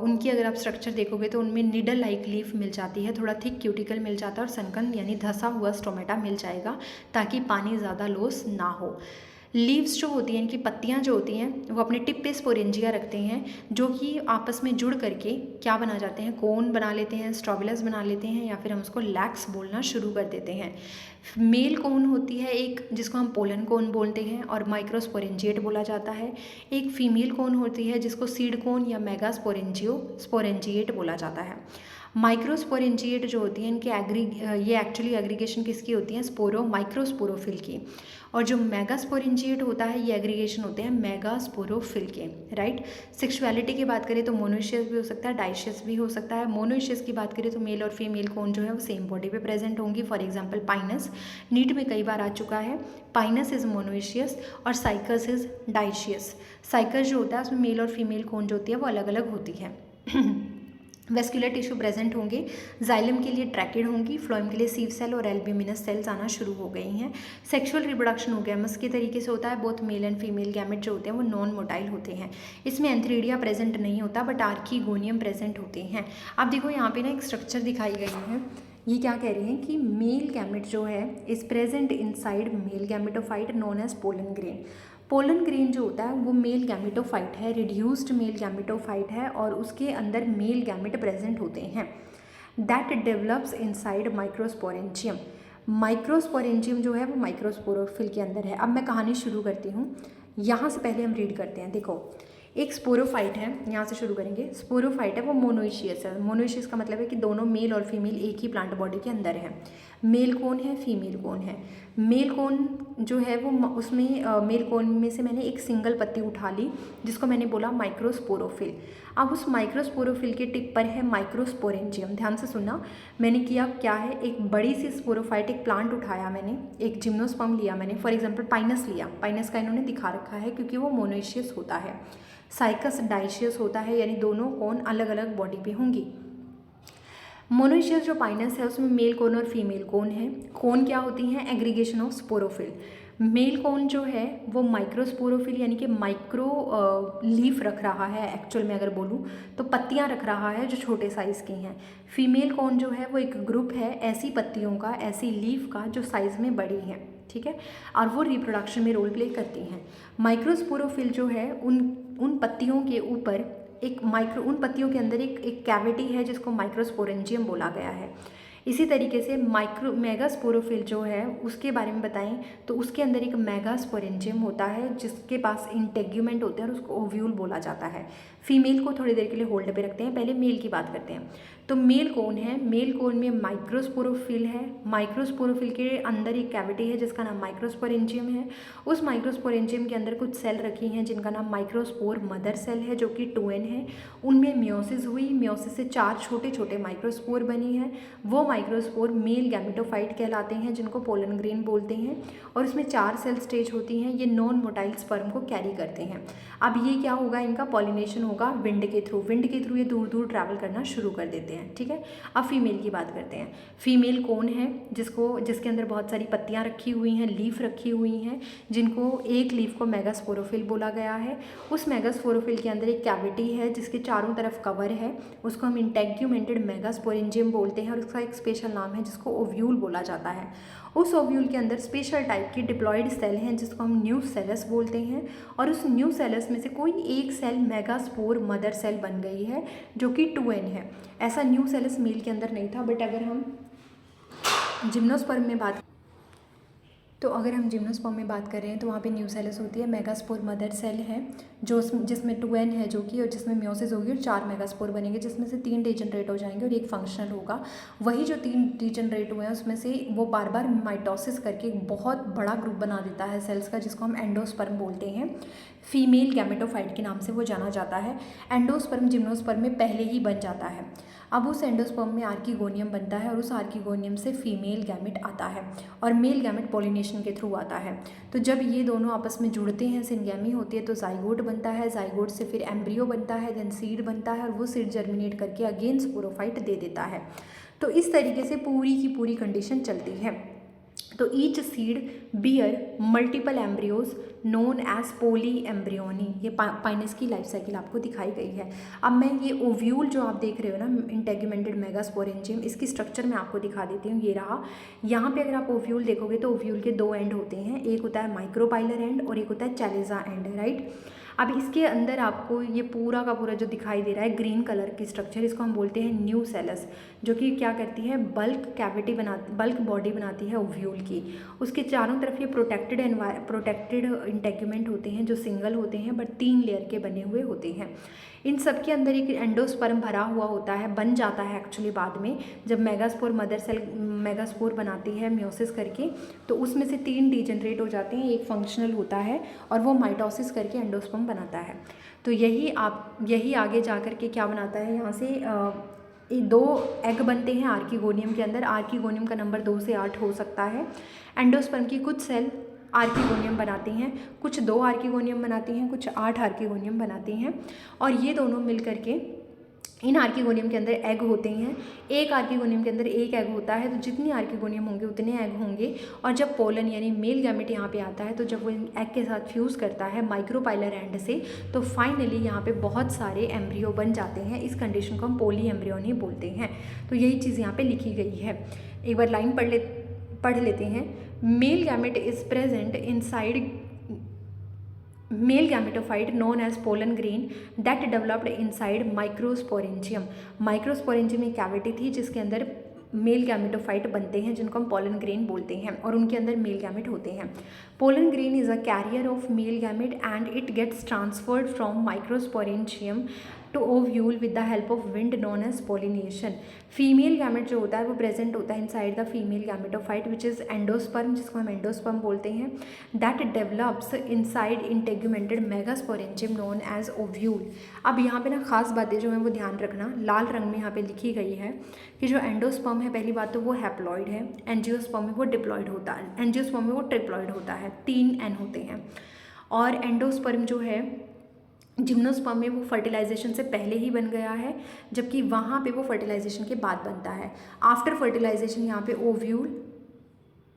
उनकी अगर आप स्ट्रक्चर देखोगे तो उनमें निडल लाइक लीफ मिल जाती है, थोड़ा थिक क्यूटिकल मिल जाता है, और सनकन यानी धंसा हुआ स्टोमेटा मिल जाएगा ताकि पानी ज़्यादा लॉस ना हो। लीव्स जो होती हैं, इनकी पत्तियां जो होती हैं वो अपने टिप पे स्पोरेंजिया रखते हैं, जो कि आपस में जुड़ करके क्या बना जाते हैं, कोन बना लेते हैं, स्ट्रॉबिलस बना लेते हैं, या फिर हम उसको लैक्स बोलना शुरू कर देते हैं। मेल कोन होती है एक, जिसको हम पोलन कोन बोलते हैं और माइक्रोस्पोरेंजिएट बोला जाता है। एक फीमेल कोन होती है जिसको सीड कोन या मेगा स्पोरेंजिएट बोला जाता है। माइक्रोस्पोरेंजिएट जो होती है इनके ये एक्चुअली एग्रीगेशन किसकी होती है, माइक्रोस्पोरोफिल की। और जो मेगास्पोरेंजिएट होता है ये एग्रीगेशन होते हैं मेगास्पोरोफिल के, राइट। सेक्सुअलिटी की बात करें तो मोनोइशियस भी हो सकता है, डाइशियस भी हो सकता है। मोनोइशियस की बात करें तो मेल और फीमेल कोन जो है वो सेम बॉडी पे प्रेजेंट होंगी। फॉर एग्जांपल पाइनस, नीट में कई बार आ चुका है, पाइनस इज मोनोइशियस और साइकस इज डाइशियस। साइकस जो होता है उसमें मेल और फीमेल कोन जो होती है वो अलग अलग होती है। वेस्कुलर टिश्यू प्रेजेंट होंगे, जाइलम के लिए ट्रैकेड होंगी, फ्लोएम के लिए सीव सेल और एल्ब्यूमिनस सेल्स आना शुरू हो गई हैं। सेक्सुअल रिप्रोडक्शन हो गया मस के तरीके से होता है, both male and female gamete जो होते हैं वो नॉन मोटाइल होते हैं। इसमें एंथ्रीडिया प्रेजेंट नहीं होता बट आर्कीगोनियम प्रेजेंट होते हैं। अब देखो यहाँ पे ना एक स्ट्रक्चर दिखाई गई है, ये क्या कह रही हैं कि मेल गैमेट जो है is present inside male gametophyte known as pollen grain. Pollen grain जो होता है वो मेल गैमेटोफाइट है, रिड्यूस्ड मेल गैमेटोफाइट है, और उसके अंदर मेल गैमेट प्रेजेंट होते हैं। That develops inside microsporangium. Microsporangium जो है वो माइक्रोस्पोरोफिल के अंदर है। अब मैं कहानी शुरू करती हूँ, यहाँ से पहले हम रीड करते हैं। देखो एक स्पोरोफाइट है, यहाँ से शुरू करेंगे। स्पोरोफाइट है वो मोनोइशियस है। मोनोइशियस का मतलब है कि दोनों मेल और फीमेल एक ही प्लांट बॉडी के अंदर है। मेल कौन है, फीमेल कौन है। मेल कौन जो है वो उसमें मेल कौन में से मैंने एक सिंगल पत्ती उठा ली जिसको मैंने बोला माइक्रोस्पोरोफिल। अब उस माइक्रोस्पोरोफिल के टिप पर है माइक्रोस्पोरेंजियम। ध्यान से सुनना, मैंने किया क्या है, एक बड़ी सी स्पोरोफाइटिक प्लांट उठाया मैंने, एक जिम्नोस्पर्म लिया मैंने, फॉर एग्जांपल पाइनस लिया। पाइनस का इन्होंने दिखा रखा है क्योंकि वो मोनोइशियस होता है। साइकस डाइशियस होता है, यानी दोनों कोन अलग अलग बॉडी पे होंगी। मोनोइशियस जो पाइनस है उसमें मेल कोन और फीमेल कोन है। कोन क्या होती हैं, aggregation of sporophyll. Male cone जो है वो माइक्रोस्पोरोफिल यानी कि माइक्रो लीफ रख रहा है, एक्चुअल में अगर बोलूँ तो पत्तियां रख रहा है जो छोटे साइज़ की हैं। फीमेल कोन जो है वो एक ग्रुप है ऐसी पत्तियों का, ऐसी लीफ का जो साइज़ में बड़ी हैं, ठीक है, और वो रिप्रोडक्शन में रोल प्ले करती हैं। माइक्रोस्पोरोफिल जो है उन पत्तियों के ऊपर उन पत्तियों के अंदर एक कैविटी है जिसको माइक्रोस्पोरेंजियम बोला गया है। इसी तरीके से मेगास्पोरोफिल जो है उसके बारे में बताएं तो उसके अंदर एक मेगास्पोरेंजियम होता है जिसके पास इंटेग्यूमेंट होते हैं और उसको ओव्यूल बोला जाता है। फीमेल को थोड़ी देर के लिए होल्ड पे रखते हैं, पहले मेल की बात करते हैं। तो मेल कौन है, मेल कौन में माइक्रोस्पोरोफिल है। माइक्रोस्पोरोफिल के अंदर एक कैविटी है जिसका नाम माइक्रोस्पोरेंजियम है। उस माइक्रोस्पोरेंजियम के अंदर कुछ सेल रखी हैं जिनका नाम माइक्रोस्पोर मदर सेल है जो कि 2n है। उनमें मियोसिस हुई, मियोसिस से 4 छोटे छोटे माइक्रोस्पोर बनी है। वो माइक्रोस्पोर मेल गैमेटोफाइट कहलाते हैं जिनको पोलन ग्रेन बोलते हैं, और इसमें 4 सेल स्टेज होती हैं। ये नॉन मोटाइल स्पर्म को कैरी करते हैं। अब ये क्या होगा, इनका पॉलिनेशन होगा विंड के थ्रू। विंड के थ्रू ये दूर दूर ट्रैवल करना शुरू कर देते हैं, ठीक है। अब फीमेल की बात करते हैं। फीमेल कौन है, जिसके अंदर बहुत सारी पत्तियां रखी हुई हैं, लीफ रखी हुई हैं, जिनको एक लीफ को मेगास्पोरोफिल बोला गया है। उस मेगास्पोरोफिल के अंदर एक कैविटी है जिसके चारों तरफ कवर है, उसको हम इंटेग्यूमेंटेड मेगास्पोरेंजियम बोलते हैं, और उसका एक स्पेशल नाम है जिसको ओव्यूल बोला जाता है। उस ओव्यूल के अंदर स्पेशल टाइप की डिप्लॉइड सेल हैं जिसको हम न्यूसेलस बोलते हैं, और उस न्यूसेलस में से कोई एक सेल मेगास्पोर मदर सेल बन गई है जो कि 2n है। ऐसा न्यूसेलस मेल के अंदर नहीं था, बट अगर हम जिम्नोस्पर्म में बात तो अगर हम जिम्नोस्पर्म में बात कर रहे हैं तो वहाँ पे न्यूसेलस होती है, मेगास्पोर मदर सेल है जो जिसमें 2n है जो कि, और जिसमें म्योसिस होगी और 4 मेगास्पोर बनेंगे, जिसमें से 3 डीजनरेट हो जाएंगे और एक फंक्शनल होगा। वही जो 3 डीजनरेट हुए हैं उसमें से वो बार बार माइटोसिस करके एक बहुत बड़ा ग्रुप बना देता है सेल्स का, जिसको हम एंडोस्पर्म बोलते हैं। फीमेल गैमेटोफाइट के नाम से वो जाना जाता है। एंडोस्पर्म जिम्नोस्पर्म में पहले ही बन जाता है। अब उस एंडोस्पर्म में आर्किगोनियम बनता है और उस आर्किगोनियम से फीमेल गैमेट आता है और मेल गैमेट पॉलिनेशन के थ्रू आता है। तो जब ये दोनों आपस में जुड़ते हैं, सिनगैमी होती है, तो जाइगोट बनता है। जाइगोट से फिर एम्ब्रियो बनता है, देन सीड बनता है और वो सीड जर्मिनेट करके अगेन स्पोरोफाइट दे देता है। तो इस तरीके से पूरी की पूरी कंडीशन चलती है। तो each seed bear multiple embryos known as poly embryony. ये पाइनस की लाइफ साइकिल आपको दिखाई गई है। अब मैं ये ओव्यूल जो आप देख रहे हो ना, इंटेगुमेंटेड मेगास्पोरेंजियम, इसकी स्ट्रक्चर मैं आपको दिखा देती हूँ। ये रहा। यहाँ पे अगर आप ओव्यूल देखोगे तो ओव्यूल के 2 एंड होते हैं, एक होता है माइक्रोपाइलर एंड और एक होता है चैलिजा एंड, राइट। अब इसके अंदर आपको ये पूरा का पूरा जो दिखाई दे रहा है ग्रीन कलर की स्ट्रक्चर, इसको हम बोलते हैं न्यूसेलस, जो कि क्या करती है, बल्क बॉडी बनाती है ओव्यूल की। उसके चारों तरफ ये प्रोटेक्टेड इंटेग्यूमेंट होते हैं जो सिंगल होते हैं बट 3 लेयर के बने हुए होते हैं। इन सब के अंदर एक एंडोस्पर्म भरा हुआ होता है, बन जाता है एक्चुअली बाद में जब मेगास्पोर मदर सेल मेगास्पोर बनाती है म्योसिस करके, तो उसमें से 3 डीजनरेट हो जाते हैं, एक फंक्शनल होता है और वो माइटोसिस करके एंडोस्पर्म बनाता है। तो यही आगे जा कर के क्या बनाता है, यहाँ से 2 एग बनते हैं आर्किगोनियम के अंदर। आर्किगोनियम का नंबर 2 से 8 हो सकता है। एंडोस्पर्म की कुछ सेल आर्किगोनियम बनाती हैं, कुछ 2 आर्किगोनियम बनाती हैं, कुछ 8 आर्किगोनियम बनाती हैं और ये दोनों मिल करके इन आर्किगोनियम के अंदर एग होते हैं। एक आर्किगोनियम के अंदर एक एग होता है, तो जितनी आर्किगोनियम होंगे उतने एग होंगे। और जब पोलन यानी मेल गैमेट यहाँ पे आता है, तो जब वो एग के साथ फ्यूज़ करता है माइक्रोपाइलर एंड से, तो फाइनली यहाँ पे बहुत सारे एम्ब्रियो बन जाते हैं। इस कंडीशन को हम पोली एम्ब्रियोनी बोलते हैं। तो यही चीज़ यहाँ पे लिखी गई है। एक बार लाइन पढ़ लेते हैं। Male gamete is present inside male gametophyte known as pollen grain that developed inside microsporangium। Microsporangium एक कैविटी थी जिसके अंदर मेल गैमेटोफाइट बनते हैं जिनको हम पोलन ग्रेन बोलते हैं और उनके अंदर मेल गैमेट होते हैं। Pollen grain is a carrier of male gamete and it gets transferred from microsporangium to ovule with the help of wind known as pollination. Female gamete जो होता है वो प्रेजेंट होता है inside the female gametophyte which is endosperm, जिसको हम endosperm बोलते हैं, that develops inside integumented megasporangium known as ovule. अब यहाँ पे ना खास बातें जो हैं वो ध्यान रखना, लाल रंग में यहाँ पे लिखी गई है कि जो एंडोस्पर्म है, पहली बात तो वो हैप्लॉइड है, एंजियोस्पर्म में वो डिप्लॉइड होता है, एंजियोस्पर्म में वो ट्रिप्लॉइड होता है, 3 N होते हैं। और एंडोस्पर्म जो है जिम्नोस्पर्म में वो फर्टिलाइजेशन से पहले ही बन गया है, जबकि वहाँ पे वो फर्टिलाइजेशन के बाद बनता है। आफ्टर फर्टिलाइजेशन यहाँ पे ओव्यूल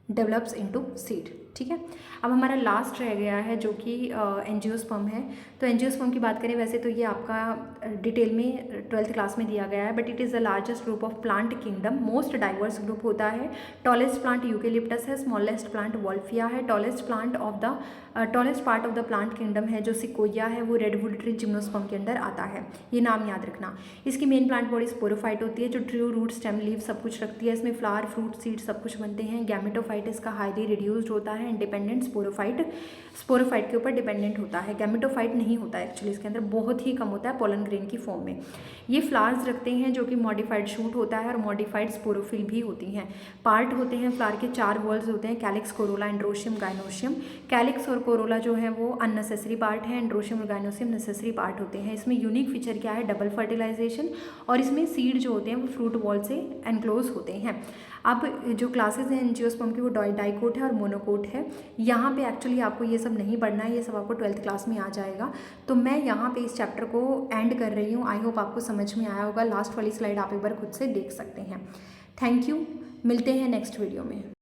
डेवलप्स इनटू सीड, ठीक है। अब हमारा लास्ट रह गया है जो कि एंजियोस्पर्म है। तो एंजियोस्पर्म की बात करें, वैसे तो ये आपका डिटेल में 12th क्लास में दिया गया है, but it is the largest group of plant kingdom, most diverse group होता है। टॉलेस्ट प्लांट यूकेलिप्टस है, स्मॉलेस्ट प्लांट वॉल्फिया है, tallest part of the plant kingdom है जो सिकोया है, वो रेडवुड ट्री जिम्नोस्पर्म के अंदर आता है। ये नाम याद रखना। इसकी मेन प्लांट बॉडी स्पोरोफाइट होती है जो ट्रू रूट स्टेम लीव सब कुछ रखती है। इसमें फ्लावर फ्रूट सीड सब कुछ बनते हैं। गैमेटोफाइट इसका हाईली रिड्यूस्ड होता है, इंडिपेंडेंट स्पोरोफाइट के ऊपर डिपेंडेंट होता है। गैमेटोफाइट नहीं होता है एक्चुअली, इसके अंदर बहुत ही कम होता है पोलन ग्रेन की फॉर्म में। ये फ्लावर्स रखते हैं जो कि मॉडिफाइड शूट होता है और मॉडिफाइड स्पोरोफिल भी होती हैं। पार्ट होते हैं फ्लावर के 4 वॉल्स होते हैं, calyx, Corolla, androecium, gynoecium. Calyx और कोरोला जो है वो अननेसेसरी पार्ट है, एंड्रोशियम और गाइनोशियम नेसेसरी पार्ट होते हैं। इसमें यूनिक फीचर क्या है, डबल फर्टिलाइजेशन, और इसमें सीड जो होते हैं वो फ्रूट वॉल से एनक्लोज होते हैं। अब जो क्लासेस हैं एंजियोस्पर्म की वो डाइकोट है और मोनोकोट है। यहाँ पे एक्चुअली आपको ये सब नहीं पढ़ना है, ये सब आपको 12th क्लास में आ जाएगा। तो मैं यहाँ पे इस चैप्टर को एंड कर रही हूँ। आई होप आपको समझ में आया होगा। लास्ट वाली स्लाइड आप एक बार खुद से देख सकते हैं। थैंक यू, मिलते हैं नेक्स्ट वीडियो में।